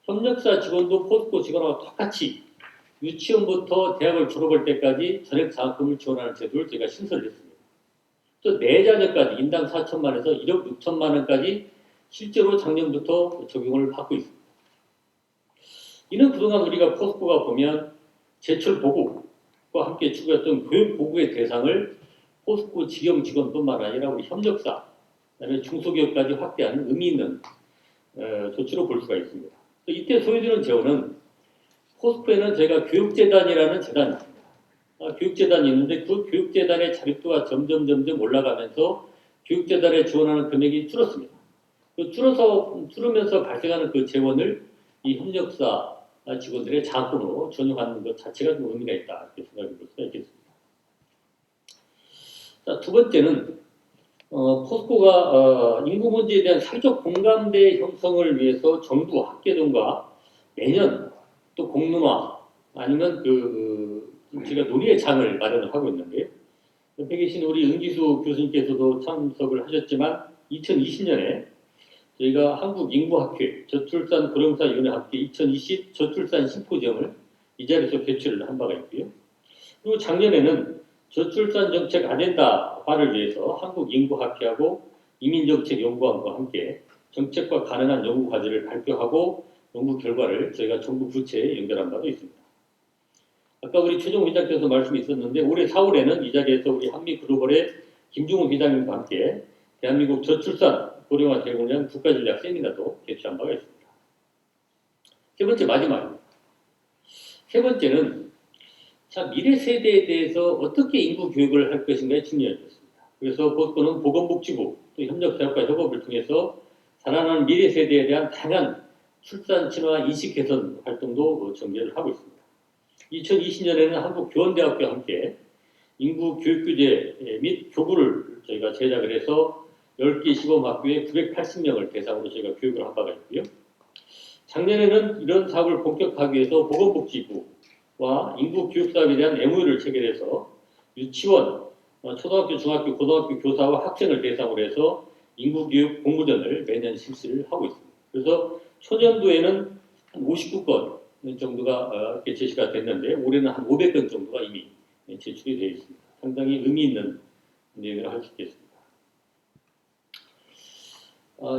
협력사 직원도 포스코 직원하고 똑같이 유치원부터 대학을 졸업할 때까지 전액 장학금을 지원하는 제도를 저희가 신설했습니다. 또 내자녀까지 인당 4천만 원에서 1억 6천만 원까지 실제로 작년부터 적용을 받고 있습니다. 이는 그동안 우리가 포스코가 보면 제철 보국과 함께 추구했던 교육 보국의 대상을 포스코 직영 직원뿐만 아니라 우리 협력사, 그다음에 중소기업까지 확대하는 의미 있는 조치로 볼 수가 있습니다. 이때 소요되는 재원은 포스코에는 저희가 교육재단이라는 재단이 있습니다. 교육재단이 있는데 그 교육재단의 자립도가 점점 올라가면서 교육재단에 지원하는 금액이 줄었습니다. 줄으면서 발생하는 그 재원을 이 협력사 직원들의 장학금으로 전용하는 것 자체가 좀 의미가 있다 이렇게 생각해 볼 수가 있겠습니다. 자, 두 번째는 포스코가 인구 문제에 대한 사회적 공감대 형성을 위해서 정부 학계 등과 매년 또 공론화 아니면 제가 논의의 장을 마련을 하고 있는데요. 옆에 계신 우리 은기수 교수님께서도 참석을 하셨지만 2020년에 저희가 한국인구학회 저출산고령사위원회학회 2020 저출산 심포지엄을 이 자리에서 개최를 한 바가 있고요. 그리고 작년에는 저출산 정책 아젠다화를 위해서 한국인구학회하고 이민정책연구원과 함께 정책과 가능한 연구 과제를 발표하고 연구 결과를 저희가 정부 부처에 연결한 바도 있습니다. 아까 우리 최종 회장께서 말씀이 있었는데 올해 4월에는 이 자리에서 우리 한미글로벌의 김중훈 회장님과 함께 대한민국 저출산 고령화 대응을 위한 국가전략 세미나도 개최한 바가 있습니다. 세 번째 마지막입니다. 세 번째는 미래 세대에 대해서 어떻게 인구 교육을 할 것인가에 중요해졌습니다. 그래서 포스코는 보건복지부 또 협력사업과 협업을 통해서 자라나는 미래 세대에 대한 다양한 출산 친화 인식 개선 활동도 전개를 하고 있습니다. 2020년에는 한국교원대학교와 함께 인구 교육규제 및 교구를 저희가 제작을 해서 10개 시범학교에 980명을 대상으로 저희가 교육을 한 바가 있고요. 작년에는 이런 사업을 본격화하기 위해서 보건복지부와 인구교육사업에 대한 MOU를 체결해서 유치원, 초등학교, 중학교, 고등학교 교사와 학생을 대상으로 해서 인구교육 공모전을 매년 실시를 하고 있습니다. 그래서 초년도에는 한 59건 정도가 이렇게 제시가 됐는데 올해는 한 500건 정도가 이미 제출이 되어 있습니다. 상당히 의미 있는 내용이라고 할 수 있겠습니다.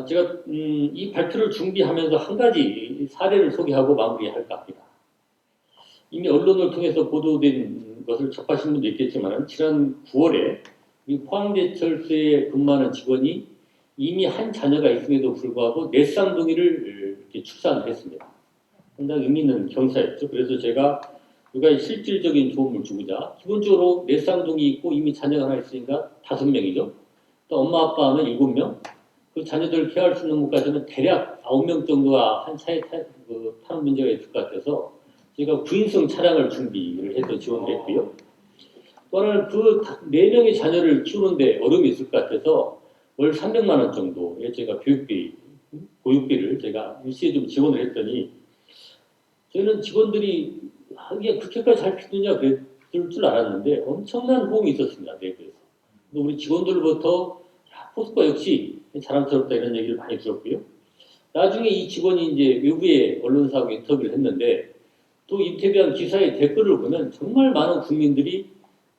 제가 이 발표를 준비하면서 한 가지 사례를 소개하고 마무리할까 합니다. 이미 언론을 통해서 보도된 것을 접하신 분도 있겠지만 지난 9월에 포항제철소에 근무하는 직원이 이미 한 자녀가 있음에도 불구하고 4쌍둥이를 이렇게 출산을 했습니다. 상당히 의미 있는 경사였죠. 그래서 제가 육아에 실질적인 도움을 주고자 기본적으로 4쌍둥이 있고 이미 자녀가 하나 있으니까 5명이죠. 또 엄마 아빠 하면 7명, 그 자녀들을 케어할 수 있는 것까지는 대략 9명 정도가 한 차에 타는 문제가 있을 것 같아서 제가 9인승 차량을 준비를 해서 지원을 했고요. 또 하나는 그 4명의 자녀를 키우는데 어려움이 있을 것 같아서 월 300만 원 정도의 제가 보육비를 제가 일시에 좀 지원을 했더니 저희는 직원들이 이게 그렇게까지 잘 피느냐 그럴 줄 알았는데 엄청난 호응이 있었습니다. 내부에서. 우리 직원들로부터 포스코 역시 자랑스럽다 이런 얘기를 많이 들었고요. 나중에 이 직원이 이제 외부의 언론사하고 인터뷰를 했는데 또 인터뷰한 기사의 댓글을 보면 정말 많은 국민들이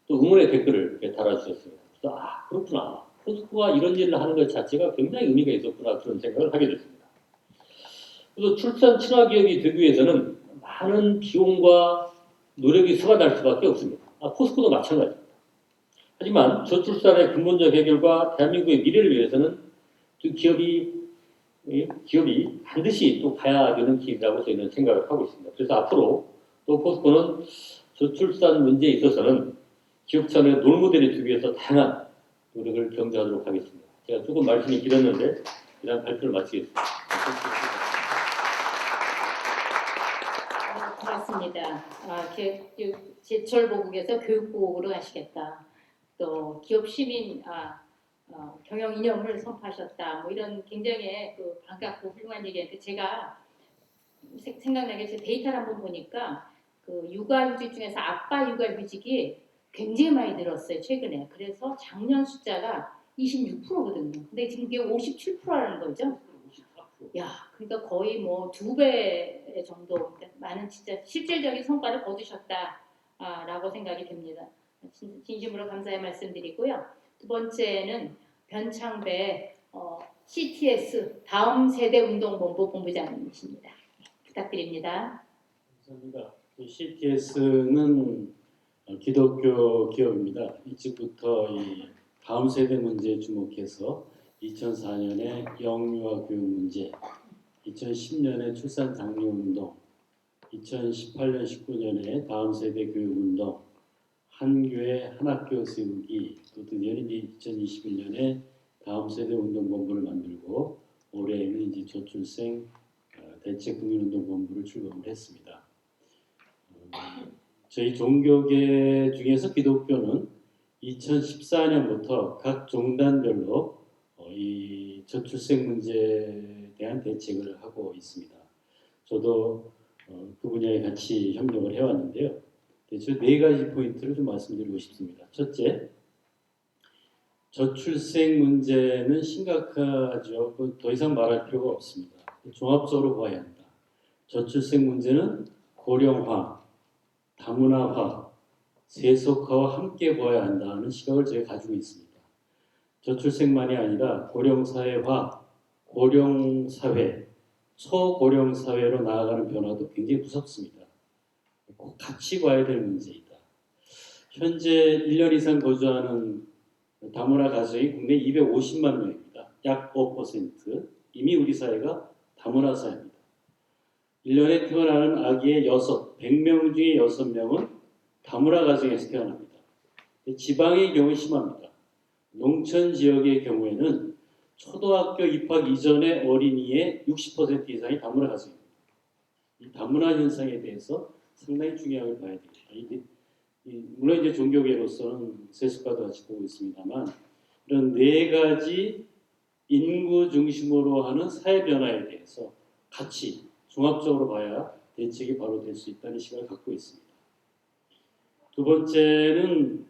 또 응원의 댓글을 달아주셨어요. 그래서 그렇구나. 포스코가 이런 일을 하는 것 자체가 굉장히 의미가 있었구나 그런 생각을 하게 됐습니다. 그래서 출산 친화 기업이 되기 위해서는 많은 비용과 노력이 쏟아날 수밖에 없습니다. 포스코도 마찬가지입니다. 하지만 저출산의 근본적 해결과 대한민국의 미래를 위해서는 그 기업이 반드시 또 가야 되는 길이라고 저희는 생각을 하고 있습니다. 그래서 앞으로 또 포스코는 저출산 문제에 있어서는 기업 차원의 롤모델이 되기 위해서 다양한 노력을 경주하도록 하겠습니다. 제가 조금 말씀이 길었는데 이런 발표를 마치겠습니다.
고맙습니다. 제철보국에서 교육보국으로 가시겠다. 또 기업 시민 경영 이념을 선포하셨다. 뭐 이런 굉장히 반갑고 훌륭한 얘기인데 제가 생각나게 제 데이터를 한번 보니까 그 육아휴직 중에서 아빠 육아휴직이 굉장히 많이 늘었어요 최근에. 그래서 작년 숫자가 26%거든요. 근데 지금 이게 57%라는 거죠. 야, 그러니까 거의 뭐 2배 정도 많은 진짜 실질적인 성과를 거두셨다라고 생각이 됩니다. 진심으로 감사의 말씀드리고요. 두 번째는 변창배 CTS 다음 세대 운동본부 본부장님이십니다. 부탁드립니다.
감사합니다. CTS는 기독교 기업입니다. 일찍부터 이 다음 세대 문제에 주목해서 2004년에 영유아 교육 문제, 2010년에 출산 장려 운동, 2018년 19년에 다음 세대 교육 운동, 한교회 한학교 세우기, 또 드디어는 이제 2021년에 다음 세대 운동본부를 만들고 올해에는 이제 저출생 대책 국민운동본부를 출범을 했습니다. 저희 종교계 중에서 기독교는 2014년부터 각 종단별로 이 저출생 문제에 대한 대책을 하고 있습니다. 저도 그 분야에 같이 협력을 해왔는데요. 대충 4가지 포인트를 좀 말씀드리고 싶습니다. 첫째, 저출생 문제는 심각하죠. 더 이상 말할 필요가 없습니다. 종합적으로 봐야 한다. 저출생 문제는 고령화, 다문화화, 세속화와 함께 보아야 한다는 시각을 제가 가지고 있습니다. 저출생만이 아니라 고령사회화, 고령사회, 초고령사회로 나아가는 변화도 굉장히 무섭습니다. 꼭 같이 봐야 될 문제이다. 현재 1년 이상 거주하는 다문화 가정이 국내 250만 명입니다. 약 5%. 이미 우리 사회가 다문화 사회입니다. 1년에 태어나는 아기의 100명 중에 6명은 다문화 가정에서 태어납니다. 지방의 경우 심합니다. 농촌 지역의 경우에는 초등학교 입학 이전의 어린이의 60% 이상이 다문화 가정입니다. 이 다문화 현상에 대해서 상당히 중요하게 봐야 됩니다. 물론 이제 종교계로서는 세속과도 같이 보고 있습니다만 이런 4가지 인구 중심으로 하는 사회 변화에 대해서 같이 종합적으로 봐야 대책이 바로 될 수 있다는 시각을 갖고 있습니다. 두 번째는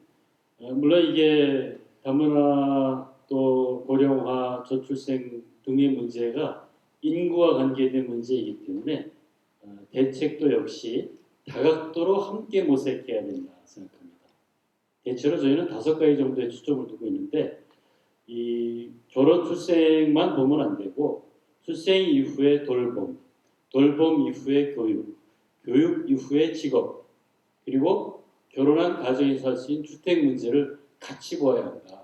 물론 이게 다문화 또 고령화, 저출생 등의 문제가 인구와 관계된 문제이기 때문에 대책도 역시 다각도로 함께 모색해야 된다 생각합니다. 대체로 저희는 5가지 정도에 초점을 두고 있는데 이 결혼 출생만 보면 안 되고 출생 이후의 돌봄, 돌봄 이후의 교육, 교육 이후의 직업, 그리고 결혼한 가정에서 할 수 있는 주택 문제를 같이 보아야 한다.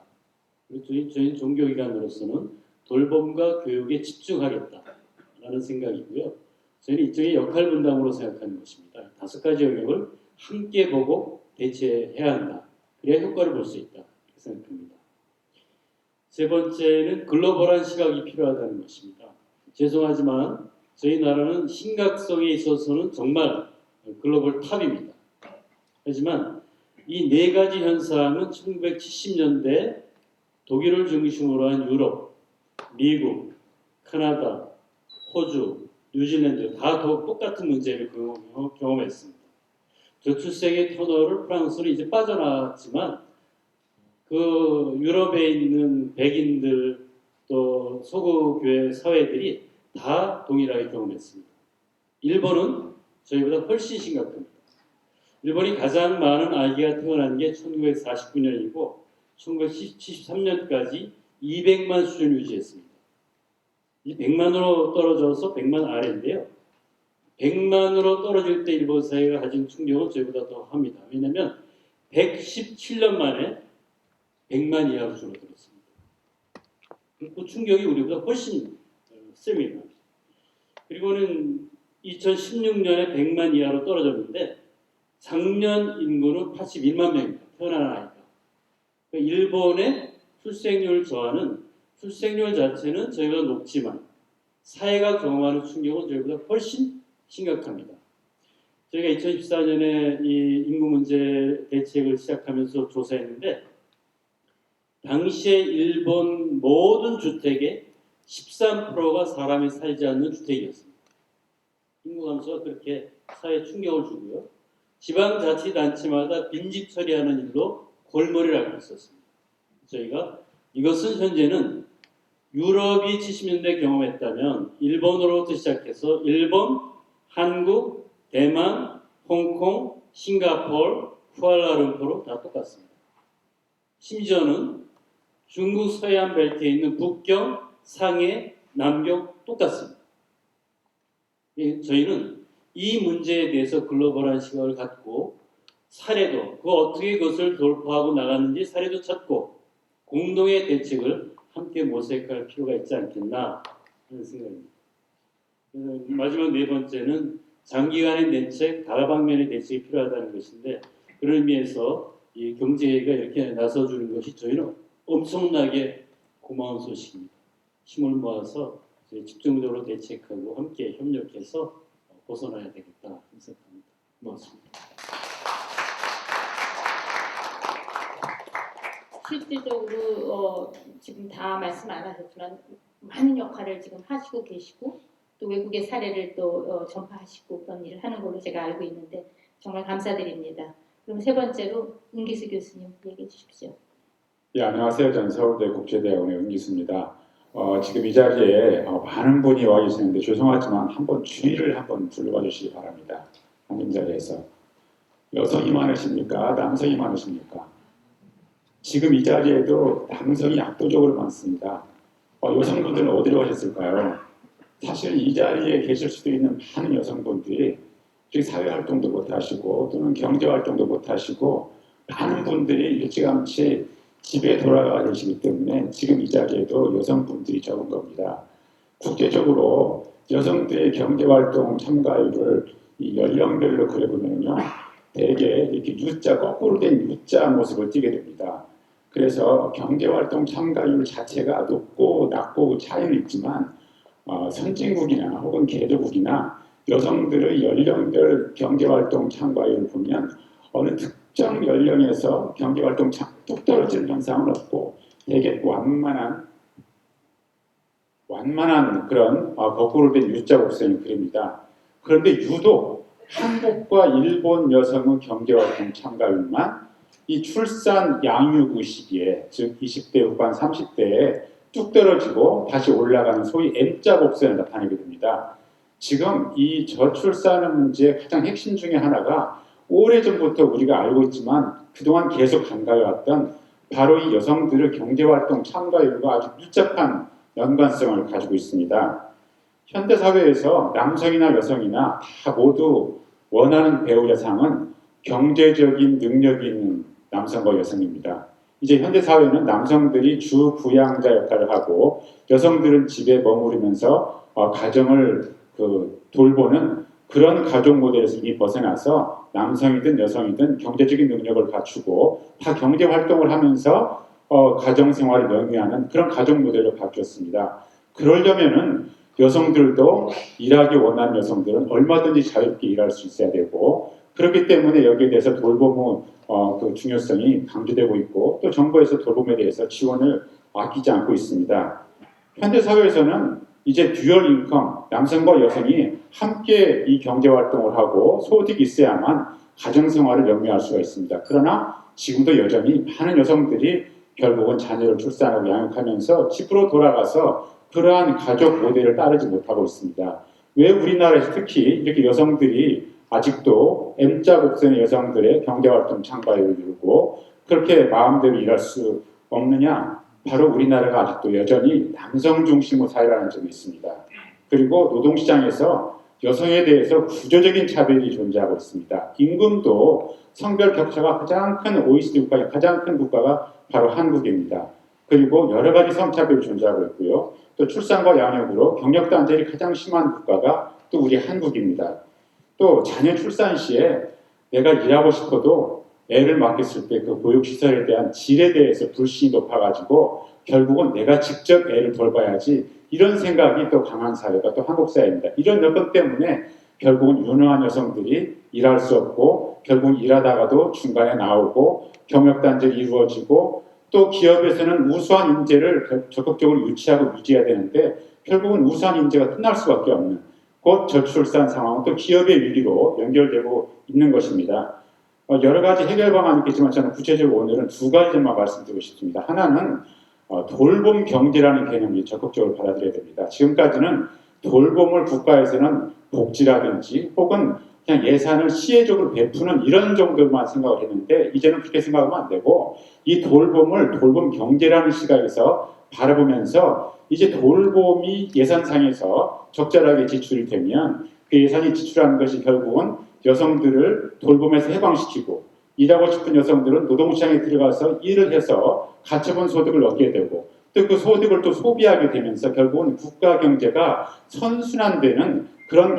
그리고 저희 종교기관으로서는 돌봄과 교육에 집중하겠다라는 생각이고요. 저희는 일종의 역할 분담으로 생각하는 것입니다. 5가지 영역을 함께 보고 대처해야 한다. 그래야 효과를 볼 수 있다. 이렇게 생각합니다. 세 번째는 글로벌한 시각이 필요하다는 것입니다. 죄송하지만 저희 나라는 심각성에 있어서는 정말 글로벌 탑입니다. 하지만 이 4가지 현상은 1970년대 독일을 중심으로 한 유럽, 미국, 카나다, 호주, 뉴질랜드 다 똑같은 문제를 경험했습니다. 저출생의 터널을 프랑스는 이제 빠져나왔지만 그 유럽에 있는 백인들 또 서구교회 사회들이 다 동일하게 경험했습니다. 일본은 저희보다 훨씬 심각합니다. 일본이 가장 많은 아기가 태어난 게 1949년이고 1973년까지 200만 수준 유지했습니다. 이 100만으로 떨어져서 100만 아래인데요. 100만으로 떨어질 때 일본 사회가 가진 충격은 저희보다 더 합니다. 왜냐하면 117년 만에 100만 이하로 줄어들었습니다. 그 충격이 우리보다 훨씬 셉니다. 그리고는 2016년에 100만 이하로 떨어졌는데 작년 인구는 81만 명입니다. 태어나는 아이가. 그러니까 일본의 출생률 저하는 출생률 자체는 저희보다 높지만 사회가 경험하는 충격은 저희보다 훨씬 심각합니다. 저희가 2014년에 이 인구 문제 대책을 시작하면서 조사했는데 당시에 일본 모든 주택의 13%가 사람이 살지 않는 주택이었습니다. 인구 감소가 그렇게 사회에 충격을 주고요. 지방자치단체마다 빈집 처리하는 일로 골머리를 앓고 있었습니다. 저희가 이것은 현재는 유럽이 70년대 경험했다면 일본으로부터 시작해서 일본, 한국, 대만, 홍콩, 싱가포르, 쿠알라룸푸르 다 똑같습니다. 심지어는 중국 서해안 벨트에 있는 북경, 상해, 남경 똑같습니다. 저희는 이 문제에 대해서 글로벌한 시각을 갖고 사례도 어떻게 그것을 돌파하고 나갔는지 사례도 찾고 공동의 대책을 함께 모색할 필요가 있지 않겠나 하는 생각입니다. 마지막 4번째는 장기간의 대책, 다방면의 대책이 필요하다는 것인데 그런 의미에서 이 경제가 이렇게 나서주는 것이 저희는 엄청나게 고마운 소식입니다. 힘을 모아서 집중적으로 대책하고 함께 협력해서 벗어나야 되겠다 생각합니다. 고맙습니다.
실질적으로 지금 다 말씀 안 하셨지만 많은 역할을 지금 하시고 계시고 또 외국의 사례를 또 전파하시고 그런 일을 하는 걸로 제가 알고 있는데 정말 감사드립니다. 그럼 3번째로 은기수 교수님 얘기해 주십시오.
예, 안녕하세요. 저는 서울대 국제대학원의 은기수입니다. 지금 이 자리에 많은 분이 와 계시는데 죄송하지만 한번 주의를 한번 불러봐 주시기 바랍니다. 앉은 자리에서. 여성이 많으십니까? 남성이 많으십니까? 지금 이 자리에도 남성이 압도적으로 많습니다. 여성분들은 어디로 가셨을까요? 사실 이 자리에 계실 수도 있는 많은 여성분들이 사회활동도 못하시고 또는 경제활동도 못하시고 많은 분들이 일찌감치 집에 돌아가 계시기 때문에 지금 이 자리에도 여성분들이 적은 겁니다. 국제적으로 여성들의 경제활동 참가율을 이 연령별로 그려보면요. 대개 이렇게 U자, 거꾸로 된 U자 모습을 띠게 됩니다. 그래서 경제활동 참가율 자체가 높고 낮고 차이는 있지만 선진국이나 혹은 개도국이나 여성들의 연령별 경제활동 참가율을 보면 어느 특정 연령에서 경제활동 뚝 떨어지는 현상은 없고 되게 완만한 그런 거꾸로 된 U자 곡선을 그립니다. 그런데 유독 한국과 일본 여성의 경제활동 참가율만 이 출산 양육 시기에 즉 20대 후반 30대에 뚝 떨어지고 다시 올라가는 소위 M자 곡선을 나타내게 됩니다. 지금 이 저출산의 문제의 가장 핵심 중에 하나가 오래전부터 우리가 알고 있지만 그동안 계속 간과해왔던 바로 이 여성들의 경제활동 참가율과 아주 밀접한 연관성을 가지고 있습니다. 현대사회에서 남성이나 여성이나 다 모두 원하는 배우자 상은 경제적인 능력이 있는 남성과 여성입니다. 이제 현대사회는 남성들이 주 부양자 역할을 하고 여성들은 집에 머무르면서 가정을 돌보는 그런 가족 모델에서 이미 벗어나서 남성이든 여성이든 경제적인 능력을 갖추고 다 경제 활동을 하면서 가정 생활을 영위하는 그런 가족 모델로 바뀌었습니다. 그러려면은 여성들도 일하기 원하는 여성들은 얼마든지 자유롭게 일할 수 있어야 되고 그렇기 때문에 여기에 대해서 돌봄의 그 중요성이 강조되고 있고 또 정부에서 돌봄에 대해서 지원을 아끼지 않고 있습니다. 현대 사회에서는 이제 듀얼 인컴, 남성과 여성이 함께 이 경제 활동을 하고 소득이 있어야만 가정 생활을 영위할 수가 있습니다. 그러나 지금도 여전히 많은 여성들이 결국은 자녀를 출산하고 양육하면서 집으로 돌아가서 그러한 가족 모델을 따르지 못하고 있습니다. 왜 우리나라에서 특히 이렇게 여성들이 아직도 M자 곡선의 여성들의 경제활동 참가율을 이루고 그렇게 마음대로 일할 수 없느냐? 바로 우리나라가 아직도 여전히 남성 중심의 사회라는 점이 있습니다. 그리고 노동시장에서 여성에 대해서 구조적인 차별이 존재하고 있습니다. 임금도 성별 격차가 가장 큰 OECD 국가의 가장 큰 국가가 바로 한국입니다. 그리고 여러 가지 성차별이 존재하고 있고요. 또 출산과 양육으로 경력 단절이 가장 심한 국가가 또 우리 한국입니다. 또 자녀 출산 시에 내가 일하고 싶어도 애를 맡겼을 때 그 보육시설에 대한 질에 대해서 불신이 높아가지고 결국은 내가 직접 애를 돌봐야지 이런 생각이 또 강한 사회가 또 한국 사회입니다. 이런 여건 때문에 결국은 유능한 여성들이 일할 수 없고 결국은 일하다가도 중간에 나오고 경력단절이 이루어지고 또 기업에서는 우수한 인재를 적극적으로 유치하고 유지해야 되는데 결국은 우수한 인재가 끝날 수밖에 없는 곧 저출산 상황은 또 기업의 위기로 연결되고 있는 것입니다. 여러 가지 해결 방안이 있겠지만 저는 구체적으로 오늘은 두 가지만 말씀드리고 싶습니다. 하나는 돌봄 경제라는 개념이 적극적으로 받아들여야 됩니다. 지금까지는 돌봄을 국가에서는 복지라든지 혹은 그냥 예산을 시혜적으로 베푸는 이런 정도만 생각을 했는데 이제는 그렇게 생각하면 안 되고 이 돌봄을 돌봄 경제라는 시각에서 바라보면서 이제 돌봄이 예산상에서 적절하게 지출이 되면 그 예산이 지출하는 것이 결국은 여성들을 돌봄에서 해방시키고 일하고 싶은 여성들은 노동시장에 들어가서 일을 해서 가처분 소득을 얻게 되고 또 그 소득을 또 소비하게 되면서 결국은 국가 경제가 선순환되는 그런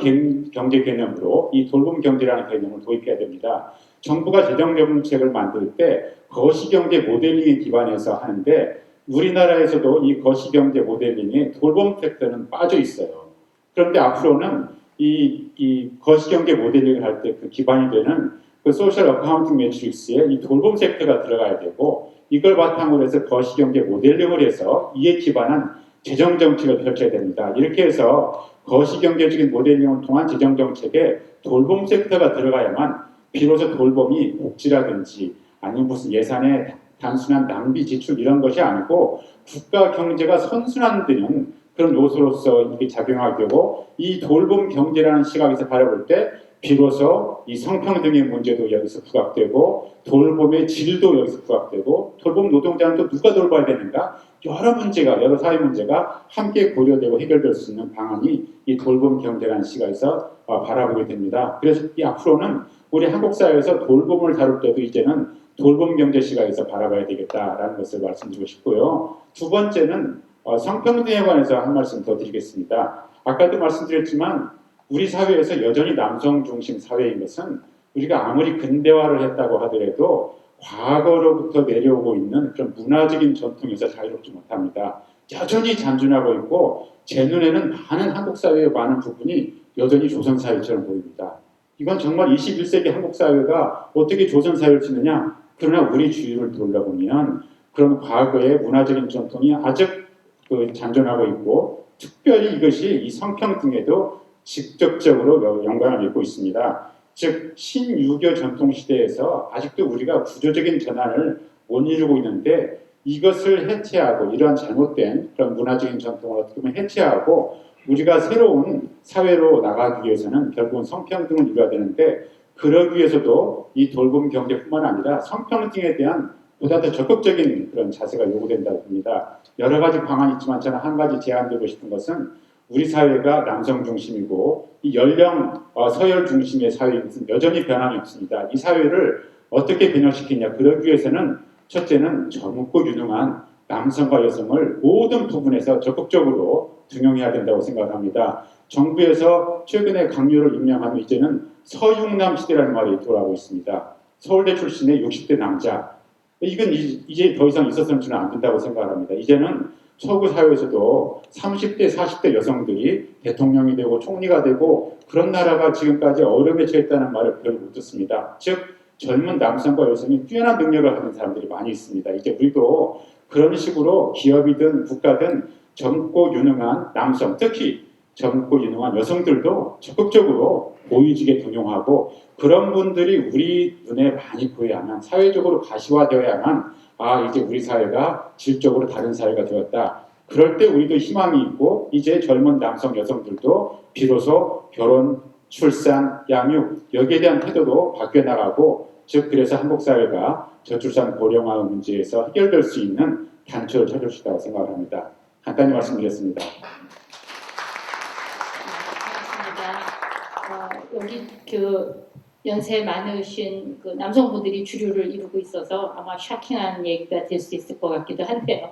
경제 개념으로 이 돌봄 경제라는 개념을 도입해야 됩니다. 정부가 재정 정책을 만들 때 거시경제 모델링에 기반해서 하는데 우리나라에서도 이 거시경제 모델링에 돌봄 섹터는 빠져 있어요. 그런데 앞으로는 이 거시경제 모델링을 할 때 그 기반이 되는 그 소셜 어카운팅 매트릭스에 이 돌봄 섹터가 들어가야 되고 이걸 바탕으로 해서 거시경제 모델링을 해서 이에 기반한 재정 정책을 펼쳐야 됩니다. 이렇게 해서 거시경제적인 모델링을 통한 재정 정책에 돌봄 섹터가 들어가야만 비로소 돌봄이 복지라든지 아니면 무슨 예산의 단순한 낭비 지출 이런 것이 아니고 국가 경제가 선순환되는 그런 요소로서 이게 작용하게 되고 이 돌봄 경제라는 시각에서 바라볼 때 비로소 이 성평등의 문제도 여기서 부각되고 돌봄의 질도 여기서 부각되고 돌봄 노동자는 또 누가 돌봐야 되는가 여러 사회 문제가 함께 고려되고 해결될 수 있는 방안이 이 돌봄 경제라는 시각에서 바라보게 됩니다. 그래서 이 앞으로는 우리 한국 사회에서 돌봄을 다룰 때도 이제는 돌봄 경제 시각에서 바라봐야 되겠다라는 것을 말씀드리고 싶고요. 두 번째는 성평등에 관해서 한 말씀 더 드리겠습니다. 아까도 말씀드렸지만 우리 사회에서 여전히 남성 중심 사회인 것은 우리가 아무리 근대화를 했다고 하더라도 과거로부터 내려오고 있는 그런 문화적인 전통에서 자유롭지 못합니다. 여전히 잔존하고 있고 제 눈에는 많은 한국 사회의 많은 부분이 여전히 조선 사회처럼 보입니다. 이건 정말 21세기 한국 사회가 어떻게 조선 사회를 짓느냐? 그러나 우리 주위를 돌아보면 그런 과거의 문화적인 전통이 아직 잔존하고 있고 특별히 이것이 이 성평등에도 직접적으로 영향을 미치고 있습니다. 즉 신유교 전통시대에서 아직도 우리가 구조적인 전환을 못 이루고 있는데 이것을 해체하고 이러한 잘못된 그런 문화적인 전통을 어떻게 보면 해체하고 우리가 새로운 사회로 나가기 위해서는 결국은 성평등을 이루어야 되는데 그러기 위해서도 이 돌봄 경제뿐만 아니라 성평등에 대한 보다 더 적극적인 그런 자세가 요구된다고 봅니다. 여러 가지 방안이 있지만 저는 한 가지 제안드리고 싶은 것은 우리 사회가 남성 중심이고 이 연령 서열 중심의 사회인 것은 여전히 변함이 없습니다. 이 사회를 어떻게 변형시키냐, 그러기 위해서는 첫째는 젊고 유능한 남성과 여성을 모든 부분에서 적극적으로 등용해야 된다고 생각합니다. 정부에서 최근에 강요를 임명하면 이제는 서육남 시대라는 말이 돌아오고 있습니다. 서울대 출신의 60대 남자, 이건 이제 더 이상 있어서는 저는 안 된다고 생각합니다. 이제는 서구 사회에서도 30대, 40대 여성들이 대통령이 되고 총리가 되고 그런 나라가 지금까지 어려움에 처했다는 말을 별로 못 듣습니다. 즉 젊은 남성과 여성이 뛰어난 능력을 가진 사람들이 많이 있습니다. 이제 우리도 그런 식으로 기업이든 국가든 젊고 유능한 남성, 특히 젊고 유능한 여성들도 적극적으로 고위직에 등용하고 그런 분들이 우리 눈에 많이 보여야만, 사회적으로 가시화되어야만 이제 우리 사회가 질적으로 다른 사회가 되었다. 그럴 때 우리도 희망이 있고 이제 젊은 남성 여성들도 비로소 결혼, 출산, 양육 여기에 대한 태도도 바뀌어 나가고, 즉 그래서 한국 사회가 저출산 고령화 문제에서 해결될 수 있는 단초를 찾을 수 있다고 생각을 합니다. 간단히 말씀드렸습니다.
여기 그 연세 많으신 그 남성분들이 주류를 이루고 있어서 아마 샤킹한 얘기가 될 수 있을 것 같기도 한데요.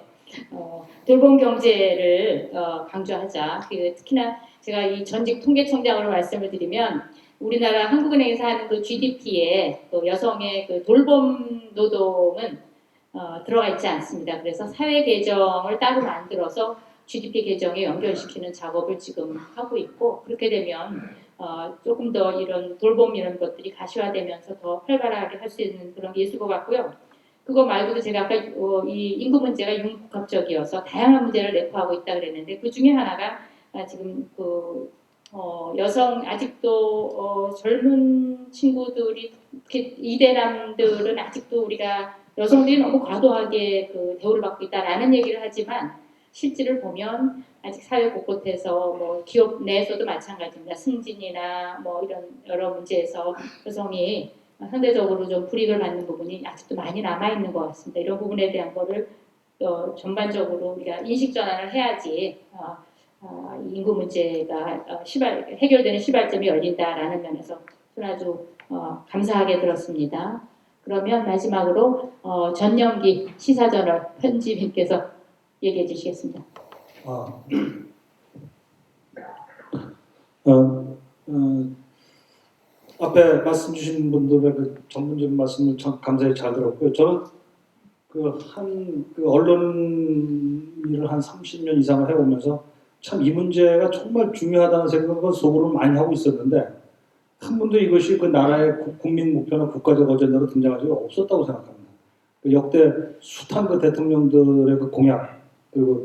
돌봄 경제를 강조하자. 특히나 제가 이 전직 통계청장으로 말씀을 드리면 우리나라 한국은행에서 하는 그 GDP에 또 여성의 그 돌봄 노동은 들어가 있지 않습니다. 그래서 사회 계정을 따로 만들어서 GDP 계정에 연결시키는 작업을 지금 하고 있고, 그렇게 되면 조금 더 이런 돌봄 이런 것들이 가시화되면서 더 활발하게 할 수 있는 그런 게 있을 것 같고요. 그거 말고도 제가 아까 이 인구 문제가 융복합적이어서 다양한 문제를 내포하고 있다 그랬는데, 그 중에 하나가 지금 그 여성 아직도 젊은 친구들이 특히 이대남들은 아직도 우리가 여성들이 너무 과도하게 그 대우를 받고 있다라는 얘기를 하지만, 실질을 보면 아직 사회 곳곳에서 뭐 기업 내에서도 마찬가지입니다. 승진이나 뭐 이런 여러 문제에서 여성이 상대적으로 좀 불이익을 받는 부분이 아직도 많이 남아 있는 것 같습니다. 이런 부분에 대한 거를 전반적으로 우리가 인식 전환을 해야지 인구 문제가 해결되는 시발점이 열린다라는 면에서 저는 아주 감사하게 들었습니다. 그러면 마지막으로 전영기 시사저널 편집인께서 얘기해 주시겠습니다.
앞에 말씀 주신 분들의 그 전문적인 말씀을 참 감사히 잘 들었고요. 저는 그 언론 일을 한 30년 이상을 해오면서 참 이 문제가 정말 중요하다는 생각을 속으로 많이 하고 있었는데, 한 번도 이것이 그 나라의 국민 목표나 국가적 어젠다로 등장한 적이 없었다고 생각합니다. 역대 숱한 그 대통령들의 그 공약, 그리고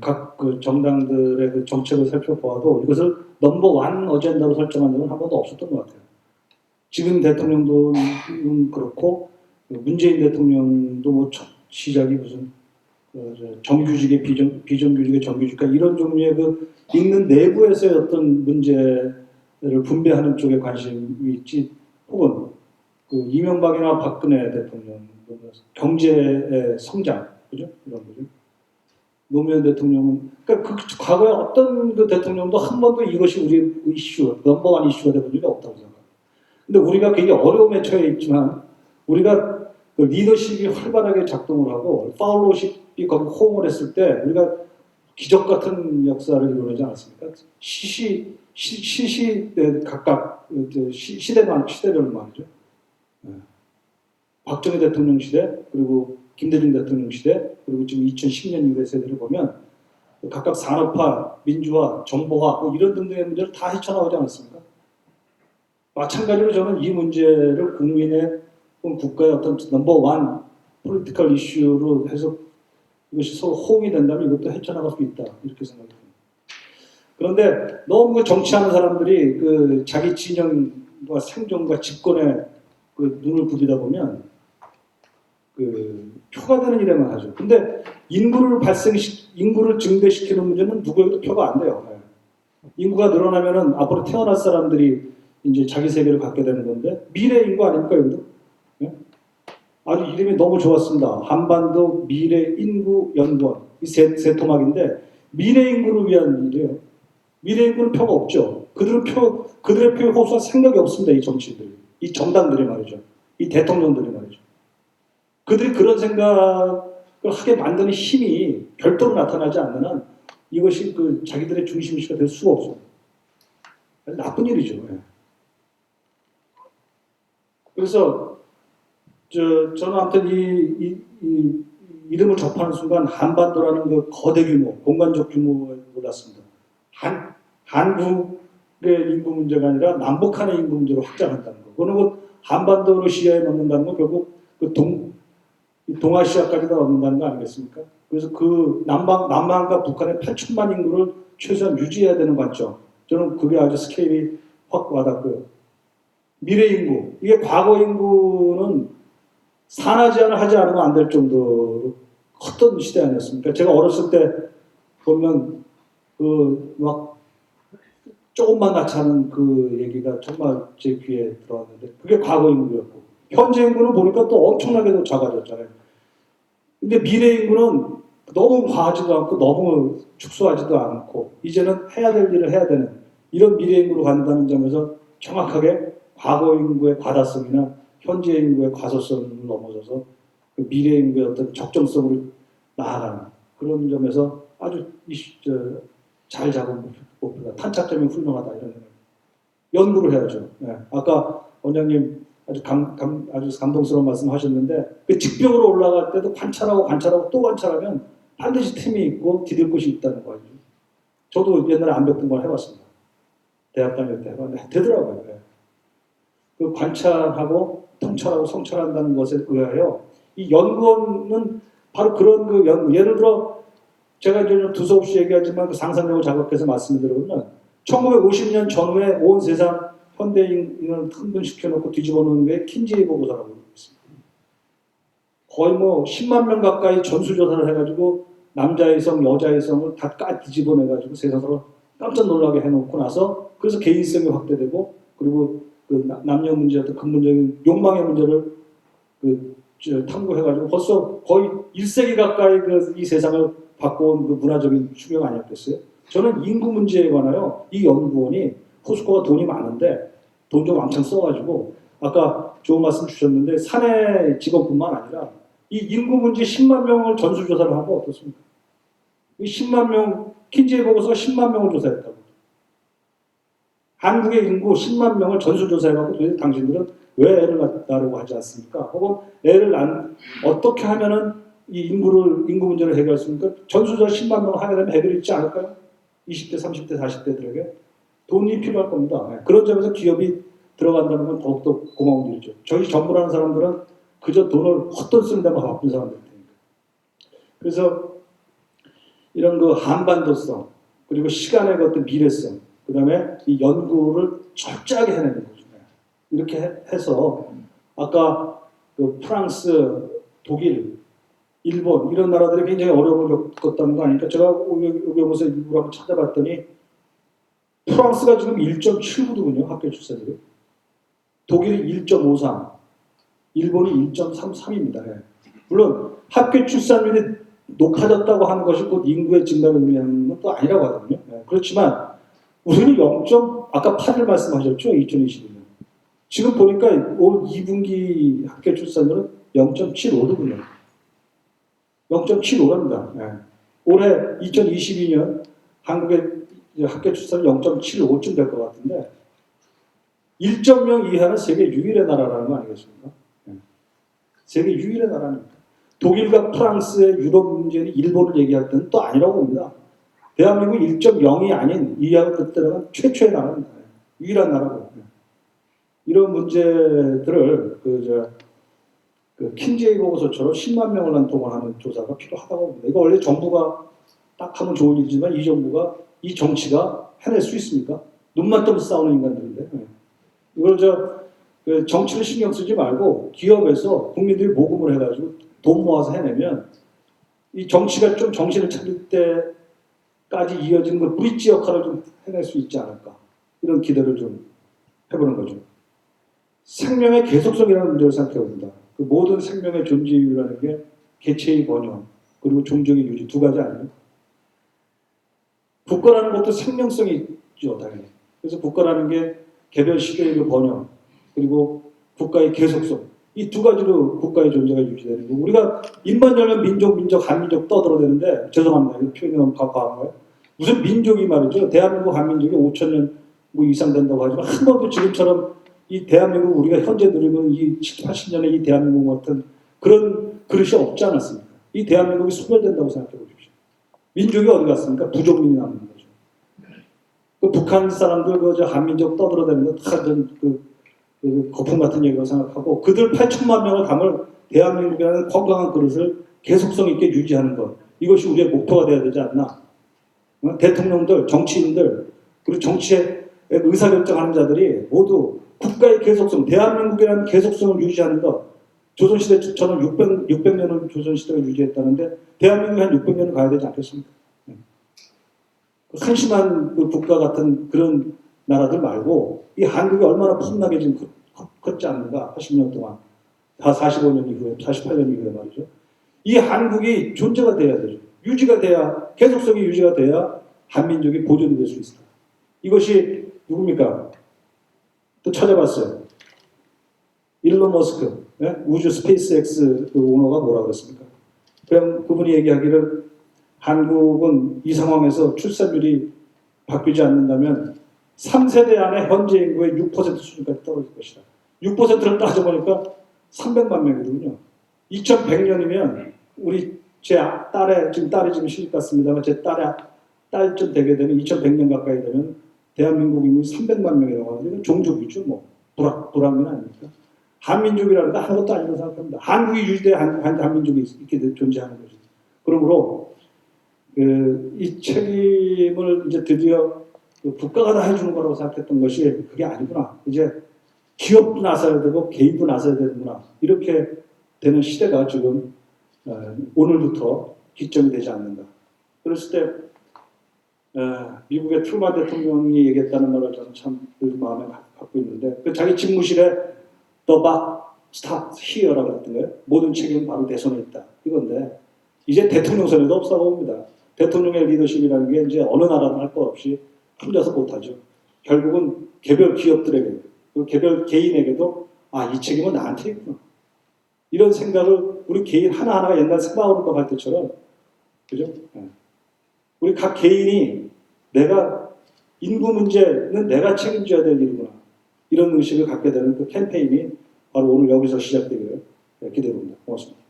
각 그 정당들의 그 정책을 살펴보아도 이것을 넘버원 어젠다로 설정한 적은 한 번도 없었던 것 같아요. 지금 대통령도 그렇고 문재인 대통령도 뭐 시작이 무슨 정규직의 비정규직의 정규직과 이런 종류의 그 있는 내부에서의 어떤 문제를 분배하는 쪽에 관심이 있지, 혹은 그 이명박이나 박근혜 대통령 경제의 성장, 그죠? 이런 거죠. 노무현 대통령은, 그러니까 그 과거에 어떤 그 대통령도 한 번도 이것이 우리 이슈, 넘버원 이슈가 되는 적이 없다고 생각합니다. 근데 우리가 굉장히 어려움에 처해 있지만, 우리가 그 리더십이 활발하게 작동을 하고, 파울로십이 거기 호응을 했을 때, 우리가 기적 같은 역사를 이루어내지 않았습니까? 각각 시대별 말이죠. 박정희 대통령 시대, 그리고 김대중 대통령 시대, 그리고 지금 2010년 이후의 세대를 보면 각각 산업화, 민주화, 정보화 뭐 이런 등등의 문제를 다 헤쳐나오지 않았습니까? 마찬가지로 저는 이 문제를 국민의 국가의 어떤 넘버원 폴리티컬 이슈로 해서 이것이 서로 호응이 된다면 이것도 헤쳐나갈 수 있다, 이렇게 생각합니다. 그런데 너무 정치하는 사람들이 그 자기 진영과 생존과 집권에 그 눈을 부비다 보면 그 표가 되는 일에만 하죠. 근데 인구를 증대시키는 문제는 누구에게도 표가 안 돼요. 인구가 늘어나면은 앞으로 태어날 사람들이 이제 자기 세계를 갖게 되는 건데 미래 인구 아닙니까 여기도? 예? 아주 이름이 너무 좋았습니다. 한반도 미래 인구 연구원 이 세 토막인데 미래 인구를 위한 일이에요. 미래 인구는 표가 없죠. 그들의 표에 호소할 생각이 없습니다. 이 정치인들이, 이 정당들이 말이죠, 이 대통령들이 말이죠. 그들이 그런 생각을 하게 만드는 힘이 별도로 나타나지 않는 한 이것이 그 자기들의 중심의식가 될 수가 없어요. 나쁜 일이죠. 예. 그래서 저는 아무튼 이 이름을 접하는 순간 한반도라는 그 거대 규모, 공간적 규모에 놀랐습니다. 한국의 인구 문제가 아니라 남북한의 인구 문제로 확장한다는 거. 그거는 그 한반도를 시야에 넣는다는 건 결국 그 동아시아까지도 넣는다는 거 아니겠습니까? 그래서 그 남한과 북한의 8천만 인구를 최소한 유지해야 되는 관점. 저는 그게 아주 스케일이 확 와닿고요. 미래 인구, 이게 과거 인구는 산하 제한을 하지 않으면 안 될 정도로 컸던 시대 아니었습니까? 제가 어렸을 때 보면 그 막 조금만 낳자는 그 얘기가 정말 제 귀에 들어왔는데 그게 과거 인구였고 현재 인구는 보니까 또 엄청나게도 작아졌잖아요. 근데 미래 인구는 너무 과하지도 않고 너무 축소하지도 않고 이제는 해야 될 일을 해야 되는 이런 미래 인구로 간다는 점에서 정확하게 과거 인구의 과다성이나 현재 인구의 과소성을 넘어서서 그 미래 인구의 어떤 적정성으로 나아가는 그런 점에서 아주 잘 잡은 목표다. 탄착점이 훌륭하다. 이런 연구를 해야죠. 네. 아까 원장님 아주 감동스러운 말씀하셨는데 그 직벽으로 올라갈 때도 관찰하고 또 관찰하면 반드시 틈이 있고 디딜 곳이 있다는 거죠. 저도 옛날에 암벽 등반을 해봤습니다. 대학 다닐 때 되더라고요. 네. 그 관찰하고 통찰하고 성찰한다는 것에 의하여 이 연구원은 바로 그런 그 예를 들어 제가 이제 좀 두서없이 얘기하지만 그 상상력을 자극해서 말씀을 드려보면 1950년 전후에 온 세상 현대인을 흥분시켜놓고 뒤집어 놓은 게 킨제이 보고서라고 있습니다. 거의 뭐 10만 명 가까이 전수조사를 해가지고 남자의 성, 여자의 성을 다 뒤집어 내가지고 세상으로 깜짝 놀라게 해놓고 나서 그래서 개인성이 확대되고 그리고 그 남녀 문제 어떤 근본적인 욕망의 문제를 탐구해가지고 벌써 거의 1세기 가까이 이 세상을 바꿔온 그 문화적인 충격 아니었겠어요? 저는 인구 문제에 관하여 이 연구원이 포스코가 돈이 많은데 돈 좀 왕창 써가지고 아까 좋은 말씀 주셨는데 사내 직원뿐만 아니라 이 인구 문제 10만 명을 전수조사를 하고 어떻습니까? 이 10만 명 킨제이 보고서 10만 명을 조사했다고. 한국의 인구 10만 명을 전수조사해갖고 도대체 당신들은 왜 애를 낳으려고 하지 않습니까? 혹은 애를 어떻게 하면은 이 인구 문제를 해결할 수 있습니까? 전수조사 10만 명을 하게 되면 해결이 있지 않을까요? 20대, 30대, 40대들에게 돈이 필요할 겁니다. 네. 그런 점에서 기업이 들어간다는 건 더욱더 고마운 일이죠. 저희 정부라는 사람들은 그저 돈을 헛돈 쓰는 데만 바쁜 사람들입니다. 그래서 이런 그 한반도성 그리고 시간의 어떤 미래성 그 다음에 이 연구를 철저하게 해내는 거죠. 이렇게 해서 아까 그 프랑스, 독일, 일본 이런 나라들이 굉장히 어려움을 겪었다는 거 아니까 제가 여기 오면서 일부러 한번 찾아봤더니 프랑스가 지금 1.79도군요. 학교 출산율이. 독일이 1.53, 일본이 1.33입니다. 예. 물론 학교 출산율이 높아졌다고 하는 것이 곧 인구의 증가를 의미하는 것도 아니라고 하거든요. 예. 그렇지만 우리는 아까 8일 말씀하셨죠? 2022년. 지금 보니까 올 2분기 학교 출산율은 0.75도군요. 0.75입니다. 예. 올해 2022년 한국의 학교 출산은 0.75쯤 될 것 같은데 1.0 이하는 세계 유일의 나라라는 거 아니겠습니까? 예. 세계 유일의 나라입니다. 독일과 프랑스의 유럽 문제는 일본을 얘기할 때는 또 아니라고 봅니다. 대한민국 1.0이 아닌 이하가 그때는 최초의 나라입니다. 유일한 나라고. 이런 문제들을 그 킨제이 보고서처럼 10만 명을 난 동원하는 조사가 필요하다고 봅니다. 이거 원래 정부가 딱 하면 좋은 일이지만 이 정치가 해낼 수 있습니까? 눈만 뜨면 싸우는 인간들인데. 이걸 그 정치를 신경 쓰지 말고 기업에서 국민들이 모금을 해가지고 돈 모아서 해내면 이 정치가 좀 정신을 차릴 때까지 이어지는 그 브릿지 역할을 좀 해낼 수 있지 않을까. 이런 기대를 좀 해보는 거죠. 생명의 계속성이라는 문제를 생각해 봅니다. 그 모든 생명의 존재 이유라는 게 개체의 번영 그리고 종족의 유지 두 가지 아니에요? 국가라는 것도 생명성이 있죠, 당연히. 그래서 국가라는 게 개별 시대의 그 번영 그리고 국가의 계속성 이 두 가지로 국가의 존재가 유지되는 거고 우리가 입만 열면 민족, 한민족 떠들어대는데 죄송합니다. 이 표현이 너무 과한 거예요. 무슨 민족이 말이죠. 대한민국 한민족이 5,000년 뭐 이상 된다고 하지만 한 번도 지금처럼 이 대한민국 우리가 현재 누리는 이 80년의 이 대한민국 같은 그런 그릇이 없지 않았습니까? 이 대한민국이 소멸된다고 생각해 보십시오. 민족이 어디 갔습니까? 부족민이 남는 거죠. 그 북한 사람들 그 한민족 떠들어대는 거다그 거품 같은 얘기라고 생각하고 그들 8천만 명을 담을 대한민국이라는 건강한 그릇을 계속성 있게 유지하는 것 이것이 우리의 목표가 돼야 되지 않나. 대통령들, 정치인들 그리고 정치에 의사결정하는 자들이 모두 국가의 계속성, 대한민국이라는 계속성을 유지하는 것 조선시대처럼 600년을 조선시대가 유지했다는데 대한민국이 한 600년을 가야 되지 않겠습니까? 한심한 그 국가 같은 그런 나라들 말고 이 한국이 얼마나 폼나게 지금 컸지 않는가 80년 동안 다 45년 이후에 48년 이후에 말이죠. 이 한국이 존재가 돼야 되죠. 유지가 돼야 계속성이 유지가 돼야 한민족이 보존이 될 수 있습니다. 이것이 누굽니까? 또 찾아봤어요. 일론 머스크 우주 스페이스X 그 오너가 뭐라고 그랬습니까? 그냥 그분이 얘기하기를 한국은 이 상황에서 출산율이 바뀌지 않는다면 3세대 안에 현재 인구의 6% 수준까지 떨어질 것이다. 6%를 따져보니까 300만 명이거든요. 2100년이면 우리 제 딸의 지금 딸이 지금 시집 갔습니다만 제 딸쯤 되게 되면 2100년 가까이 되면 대한민국 인구가 300만 명이라고 하는데 이건 종족이죠. 뭐 불황민 아닙니까? 한민족이라는 거 아무것도 아니라고 생각합니다. 한국이 유지돼야 한민족이 있게 존재하는 거죠. 그러므로 이 책임을 이제 드디어 국가가 다 해주는 거라고 생각했던 것이 그게 아니구나. 이제 기업도 나서야 되고 개인도 나서야 되는구나. 이렇게 되는 시대가 지금 오늘부터 기점이 되지 않는가. 그랬을 때 미국의 트루만 대통령이 얘기했다는 말을 저는 참 마음에 갖고 있는데 그 자기 집무실에 The buck starts here라고 했던 거예요. 모든 책임은 바로 내 손에 있다. 이건데 이제 대통령 손에도 없다고 봅니다. 대통령의 리더십이라는 게 이제 어느 나라든 할 것 없이 혼자서 못하죠. 결국은 개별 기업들에게, 개별 개인에게도 이 책임은 나한테 있구나. 이런 생각을 우리 개인 하나하나가 옛날 생방으로 할 때처럼, 그죠? 우리 각 개인이 내가 인구 문제는 내가 책임져야 될 일이구나. 이런 의식을 갖게 되는 그 캠페인이 바로 오늘 여기서 시작되기를 기대합니다. 고맙습니다.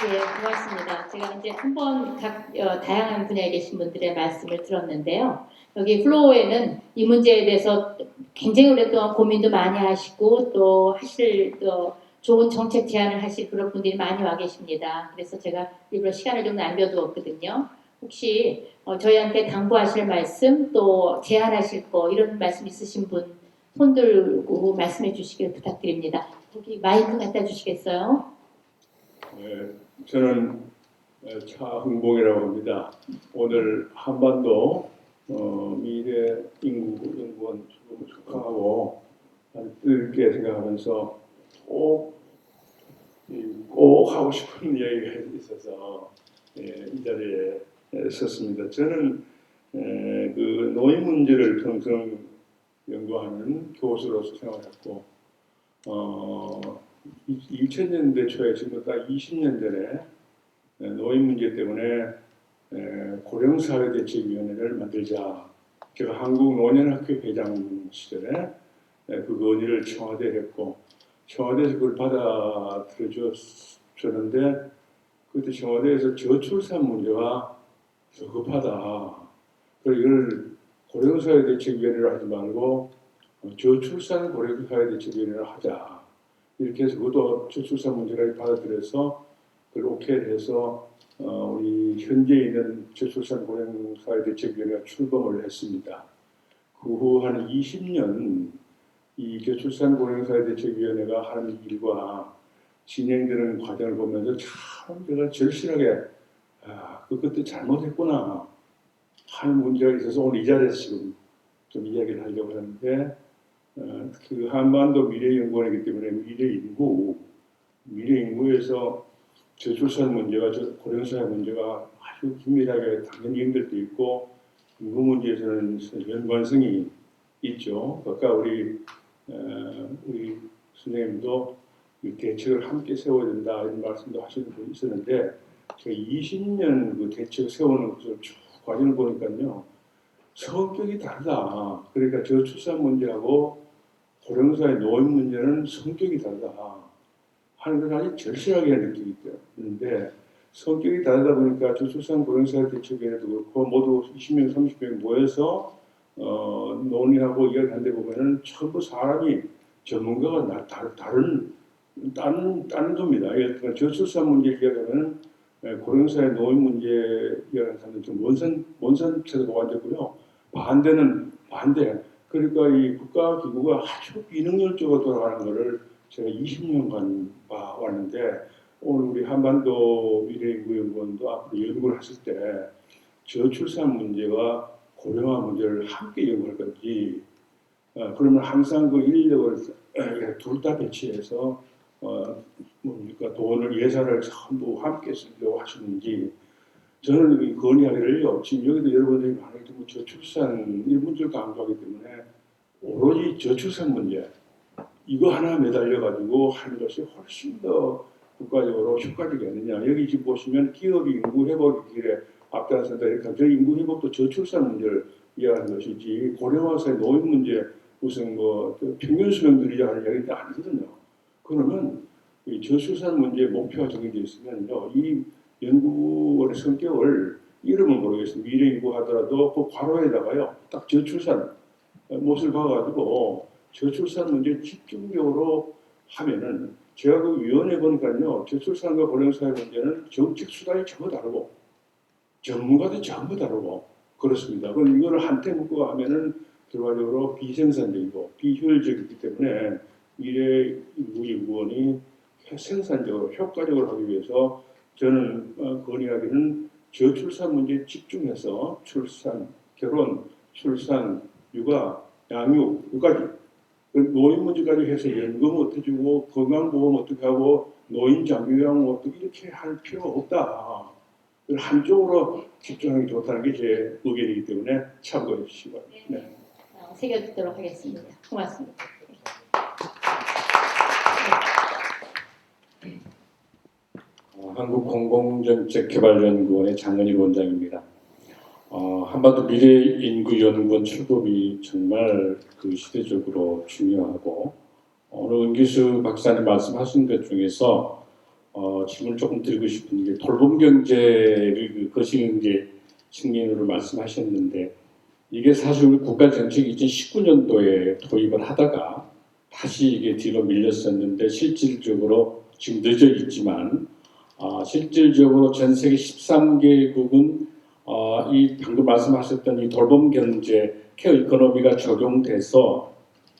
예, 고맙습니다. 제가 이제 한번 각 다양한 분야에 계신 분들의 말씀을 들었는데요. 여기 플로어에는 이 문제에 대해서 굉장히 오랫동안 고민도 많이 하시고 또 좋은 정책 제안을 하실 그런 분들이 많이 와 계십니다. 그래서 제가 일부러 시간을 좀 남겨두었거든요. 혹시 저희한테 당부하실 말씀 또 제안하실 거 이런 말씀 있으신 분 손 들고 말씀해 주시길 부탁드립니다. 여기 마이크 갖다 주시겠어요?
저는 차흥봉이라고 합니다. 오늘 한반도 미래 인구 연구원 출범을 축하하고 뜻있게 생각하면서 꼭 하고 싶은 이야기가 있어서 이 자리에 섰습니다. 저는 그 노인 문제를 평생 연구하는 교수로서 생활했고 2000년대 초에 지금부터 20년 전에 노인 문제 때문에 고령사회대책위원회를 만들자. 제가 한국노년학회 회장 시절에 그 건의를 청와대에 했고 청와대에서 그걸 받아들여줬는데 그때 청와대에서 저출산 문제가 급하다. 그래서 이걸 고령사회대책위원회를 하지 말고 저출산 고령사회대책위원회를 하자. 이렇게 해서 그것도 저출산 문제를 받아들여서 그걸 오케이를 해서 우리 현재 있는 저출산 고령사회대책위원회가 출범을 했습니다. 그 후 한 20년 이 저출산 고령사회대책위원회가 하는 일과 진행되는 과정을 보면서 참 제가 절실하게 그것도 잘못했구나 하는 문제가 있어서 오늘 이 자리에서 지금 좀 이야기를 하려고 하는데 그 한반도 미래연구원이기 때문에 미래 인구에서 저출산 문제와 고령사회 문제가 아주 긴밀하게 당연히 연결돼 있고 인구 문제에서는 연관성이 있죠. 아까 우리 선생님도 이 대책을 함께 세워야 된다 이런 말씀도 하시는 분이 있었는데 제가 20년 그 대책 세우는 것을 쭉 과정을 보니까요 성격이 다르다. 그러니까 저출산 문제하고 고령사회 노인 문제는 성격이 다르다 하는 걸 아주 절실하게 느끼기 때문에 성격이 다르다 보니까 저출산 고령사회 대책에도 그렇고 모두 20명 30명 모여서 논의하고 이야기하는 데 보면은 전부 사람이 전문가가 다른 겁니다. 예를 들어 저출산 문제 이야기하면 고령사회 노인 문제 이야기하는 사람들 좀 원산 태도가 완전고요. 반대는 반대. 그러니까 이 국가기구가 아주 비능률적으로 돌아가는 것을 제가 20년간 봐왔는데 오늘 우리 한반도 미래인구연구원도 앞으로 연구를 하실 때 저출산 문제와 고령화 문제를 함께 연구할 건지 그러면 항상 그 인력을 둘 다 배치해서 뭡니까 돈을 예산을 전부 함께 쓰려고 하시는지 저는 이 건의하기를요 지금 여기도 여러분들이 많이 듣고 저출산 이 문제를 강조하기 때문에 오로지 저출산 문제 이거 하나 매달려 가지고 하는 것이 훨씬 더 국가적으로 효과적이 아니냐. 여기 지금 보시면 기업이 인구 회복의 길에 앞장선다 이렇게 하면 저 인구 회복도 저출산 문제를 이해하는 것이지 고령화사회 노인 문제 무슨 뭐 평균 수명 늘리자 하는 이야기도 아니거든요. 그러면 이 저출산 문제 목표가 정해져 있으면요 이 연구원의 성격을 이름을 모르겠습니다. 미래인구 하더라도 그 괄호에다가요 딱 저출산 못을 봐가지고 저출산 문제 집중적으로 하면은 제가 그 위원회 보니까요 저출산과 고령사회 문제는 정책 수단이 전부 다르고 전문가도 전부 다르고 그렇습니다. 그럼 이거를 한테 묶고 하면은 결과적으로 비생산적이고 비효율적이기 때문에 미래인구연구원이 생산적으로 효과적으로 하기 위해서 저는 건의하기는 저출산 문제에 집중해서 출산, 결혼, 출산, 육아, 양육 여기까지 노인 문제까지 해서 연금 어떻게 주고 건강보험 어떻게 하고 노인 장기요양 어떻게 이렇게 할 필요가 없다. 한쪽으로 집중하기 좋다는 게 제 의견이기 때문에 참고해 주시기 바랍니다. 네.
새겨듣도록 하겠습니다. 고맙습니다.
한국공공정책개발연구원의 장은희 원장입니다. 한반도 미래인구연구원 출범이 정말 그 시대적으로 중요하고 오늘 은기수 박사님 말씀하신 것 중에서 질문 조금 드리고 싶은 게 돌봄경제를 그 거시경제 측면으로 말씀하셨는데 이게 사실 우리 국가정책이 2019년도에 도입을 하다가 다시 이게 뒤로 밀렸었는데 실질적으로 지금 늦어 있지만 실질적으로 전 세계 13개국은 이 방금 말씀하셨던 이 돌봄 경제 케어 이코노미가 적용돼서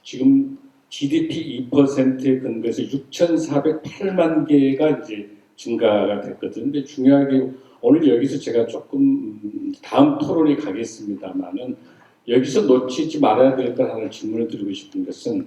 지금 GDP 2%에 근거해서 6,408만 개가 이제 증가가 됐거든요. 근데 중요하게 오늘 여기서 제가 조금 다음 토론에 가겠습니다만은 여기서 놓치지 말아야 될 것 하나 질문을 드리고 싶은 것은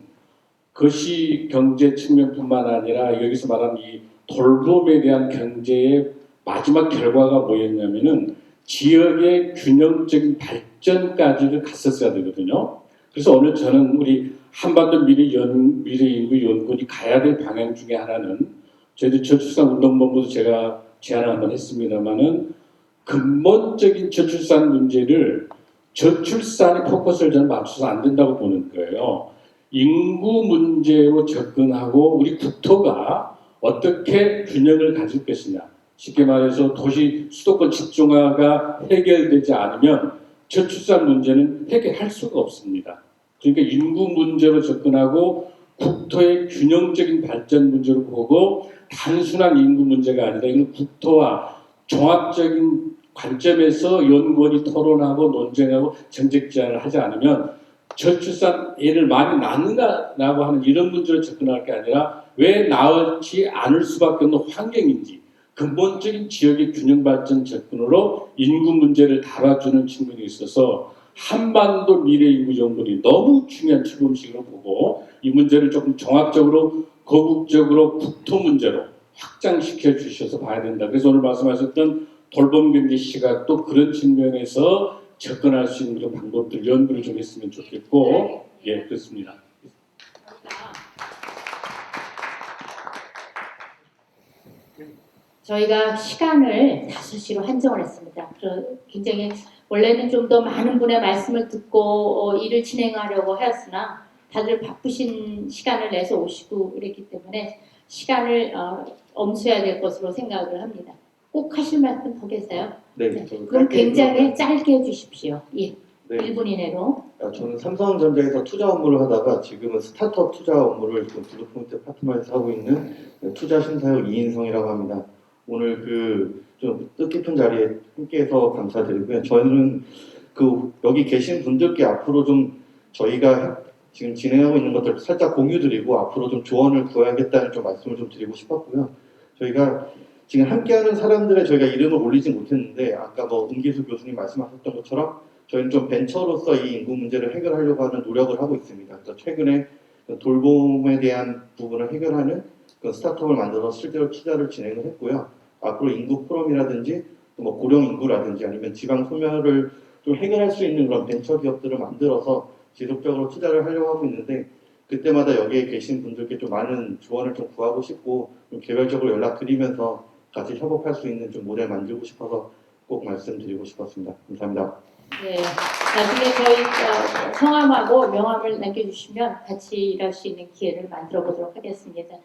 거시 경제 측면뿐만 아니라 여기서 말하는 이 돌봄에 대한 경제의 마지막 결과가 뭐였냐면은 지역의 균형적인 발전까지를 갔었어야 되거든요. 그래서 오늘 저는 우리 한반도 미래인구연구원이 가야 될 방향 중에 하나는 저희들 저출산운동본부도 제가 제안을 한번 했습니다만은 근본적인 저출산 문제를 저출산에 포커스를 저는 맞춰서 안 된다고 보는 거예요. 인구 문제로 접근하고 우리 국토가 어떻게 균형을 가질 것이냐. 쉽게 말해서 도시 수도권 집중화가 해결되지 않으면 저출산 문제는 해결할 수가 없습니다. 그러니까 인구 문제로 접근하고 국토의 균형적인 발전 문제로 보고 단순한 인구 문제가 아니라 이건 국토와 종합적인 관점에서 연구원이 토론하고 논쟁하고 정책 제안을 하지 않으면 저출산 애를 많이 낳는다라고 하는 이런 문제로 접근할 게 아니라 왜 낳지 않을 수밖에 없는 환경인지 근본적인 지역의 균형 발전 접근으로 인구 문제를 달아주는 측면이 있어서 한반도 미래 인구 정돈이 너무 중요한 출범식으로 보고 이 문제를 조금 종합적으로 거국적으로 국토 문제로 확장시켜 주셔서 봐야 된다. 그래서 오늘 말씀하셨던 돌봄 경제 시각도 그런 측면에서 접근할 수 있는 그런 방법들 연구를 좀 했으면 좋겠고, 예, 그렇습니다.
저희가 시간을 5시로 한정을 했습니다. 굉장히 원래는 좀 더 많은 분의 말씀을 듣고 일을 진행하려고 하였으나 다들 바쁘신 시간을 내서 오시고 그랬기 때문에 시간을 엄수해야 될 것으로 생각을 합니다. 꼭 하실 말씀 더 계세요?
네.
그럼 굉장히 짧게 해주십시오. 예.
네.
1분 이내로.
저는 삼성전자에서 투자 업무를 하다가 지금은 스타트업 투자 업무를 블루포인트 파트너에서 하고 있는 투자 심사역 이인성이라고 합니다. 오늘 좀 뜻깊은 자리에 함께해서 감사드리고요. 저는 여기 계신 분들께 앞으로 좀 저희가 지금 진행하고 있는 것들 살짝 공유드리고 앞으로 좀 조언을 구해야겠다는 좀 말씀을 좀 드리고 싶었고요. 저희가 지금 함께하는 사람들의 저희가 이름을 올리지 못했는데 아까 은기수 교수님 말씀하셨던 것처럼 저희는 좀 벤처로서 이 인구 문제를 해결하려고 하는 노력을 하고 있습니다. 그래서 최근에 돌봄에 대한 부분을 해결하는 스타트업을 만들어서 실제로 투자를 진행을 했고요. 앞으로 인구 포럼이라든지 고령 인구라든지 아니면 지방 소멸을 좀 해결할 수 있는 그런 벤처 기업들을 만들어서 지속적으로 투자를 하려고 하고 있는데 그때마다 여기에 계신 분들께 좀 많은 조언을 좀 구하고 싶고 좀 개별적으로 연락드리면서 같이 협업할 수 있는 좀 모델 만들고 싶어서 꼭 말씀드리고 싶었습니다. 감사합니다.
네. 나중에 저희 성함하고 명함을 남겨주시면 같이 일할 수 있는 기회를 만들어 보도록 하겠습니다.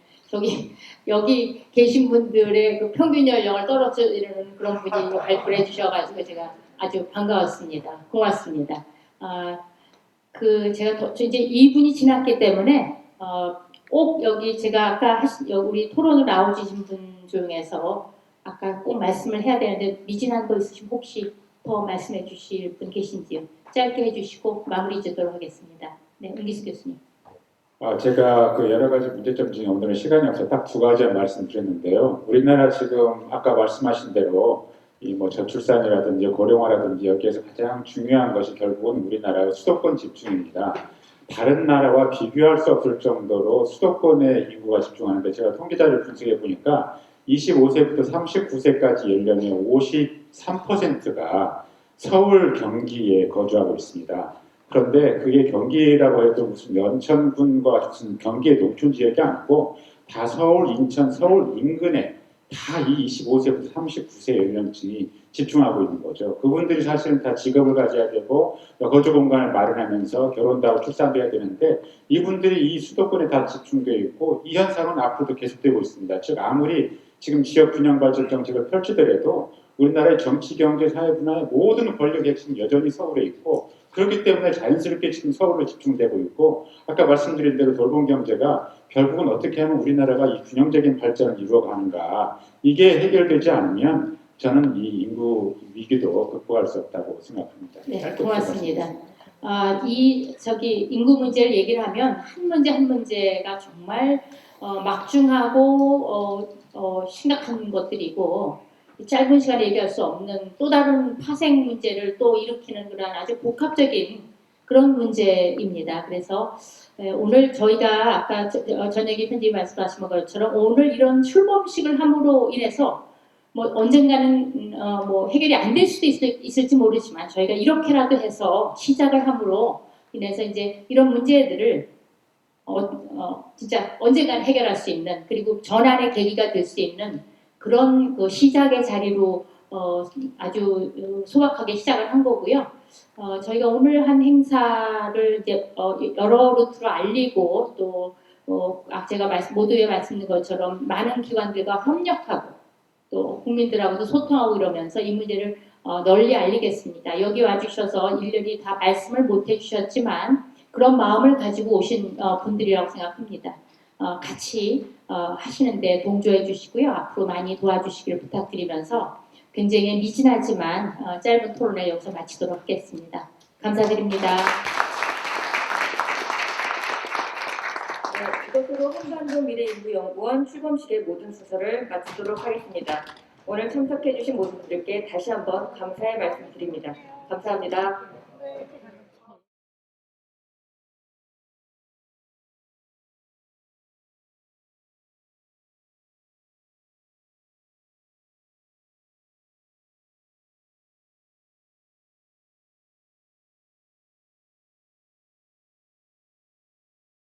여기 계신 분들의 그 평균 연령을 떨어뜨리는 그런 분이 발표를 해주셔가지고 제가 아주 반가웠습니다. 고맙습니다. 제가 이제 2분이 지났기 때문에 꼭 여기 제가 아까 우리 토론을 나오신 분 중에서 아까 꼭 말씀을 해야 되는데 미진한 거 있으시면 혹시 더 말씀해 주실 분 계신지요? 짧게 해주시고 마무리 짓도록 하겠습니다. 네, 은기수 교수님.
제가 여러 가지 문제점 중에 오늘은 시간이 없어서 딱 2가지만 말씀드렸는데요. 우리나라 지금 아까 말씀하신 대로 이 저출산이라든지 고령화라든지 여기에서 가장 중요한 것이 결국은 우리나라의 수도권 집중입니다. 다른 나라와 비교할 수 없을 정도로 수도권에 인구가 집중하는데 제가 통계자료를 분석해 보니까 25세부터 39세까지 연령의 53%가 서울, 경기에 거주하고 있습니다. 그런데 그게 경기라고 해도 무슨 연천군과 무슨 경기의 농촌 지역이 아니고 다 서울, 인천, 서울 인근에 다 이 25세부터 39세 연령층이 집중하고 있는 거죠. 그분들이 사실은 다 직업을 가져야 되고 거주 공간을 마련하면서 결혼도 하고 출산도 해야 되는데 이분들이 이 수도권에 다 집중되어 있고 이 현상은 앞으로도 계속되고 있습니다. 즉 아무리 지금 지역 균형 발전 정책을 펼치더라도 우리나라의 정치, 경제, 사회 분야의 모든 권력 핵심이 여전히 서울에 있고 그렇기 때문에 자연스럽게 지금 서울로 집중되고 있고 아까 말씀드린 대로 돌봄 경제가 결국은 어떻게 하면 우리나라가 이 균형적인 발전을 이루어가는가 이게 해결되지 않으면 저는 이 인구 위기도 극복할 수 없다고 생각합니다.
네, 고맙습니다. 인구 문제를 얘기를 하면 한 문제 한 문제가 정말 막중하고 심각한 것들이고 짧은 시간에 얘기할 수 없는 또 다른 파생 문제를 또 일으키는 그런 아주 복합적인 그런 문제입니다. 그래서 오늘 저희가 아까 저녁에 편집이 말씀하신 것처럼 오늘 이런 출범식을 함으로 인해서 언젠가는 해결이 안 될 수도 있을지 모르지만 저희가 이렇게라도 해서 시작을 함으로 인해서 이제 이런 문제들을 진짜 언젠가는 해결할 수 있는 그리고 전환의 계기가 될 수 있는 그런 시작의 자리로 아주 소박하게 시작을 한 거고요. 저희가 오늘 한 행사를 이제 여러 루트로 알리고 또 제가 모두에 말씀드린 것처럼 많은 기관들과 협력하고 또 국민들하고도 소통하고 이러면서 이 문제를 널리 알리겠습니다. 여기 와주셔서 일일이 다 말씀을 못 해주셨지만 그런 마음을 가지고 오신 분들이라고 생각합니다. 같이 하시는데 동조해 주시고요. 앞으로 많이 도와주시기를 부탁드리면서 굉장히 미진하지만 짧은 토론을 여기서 마치도록 하겠습니다. 감사드립니다.
이것으로 한반도 미래인구연구원 출범식의 모든 순서를 마치도록 하겠습니다. 오늘 참석해 주신 모든 분들께 다시 한번 감사의 말씀 드립니다. 감사합니다.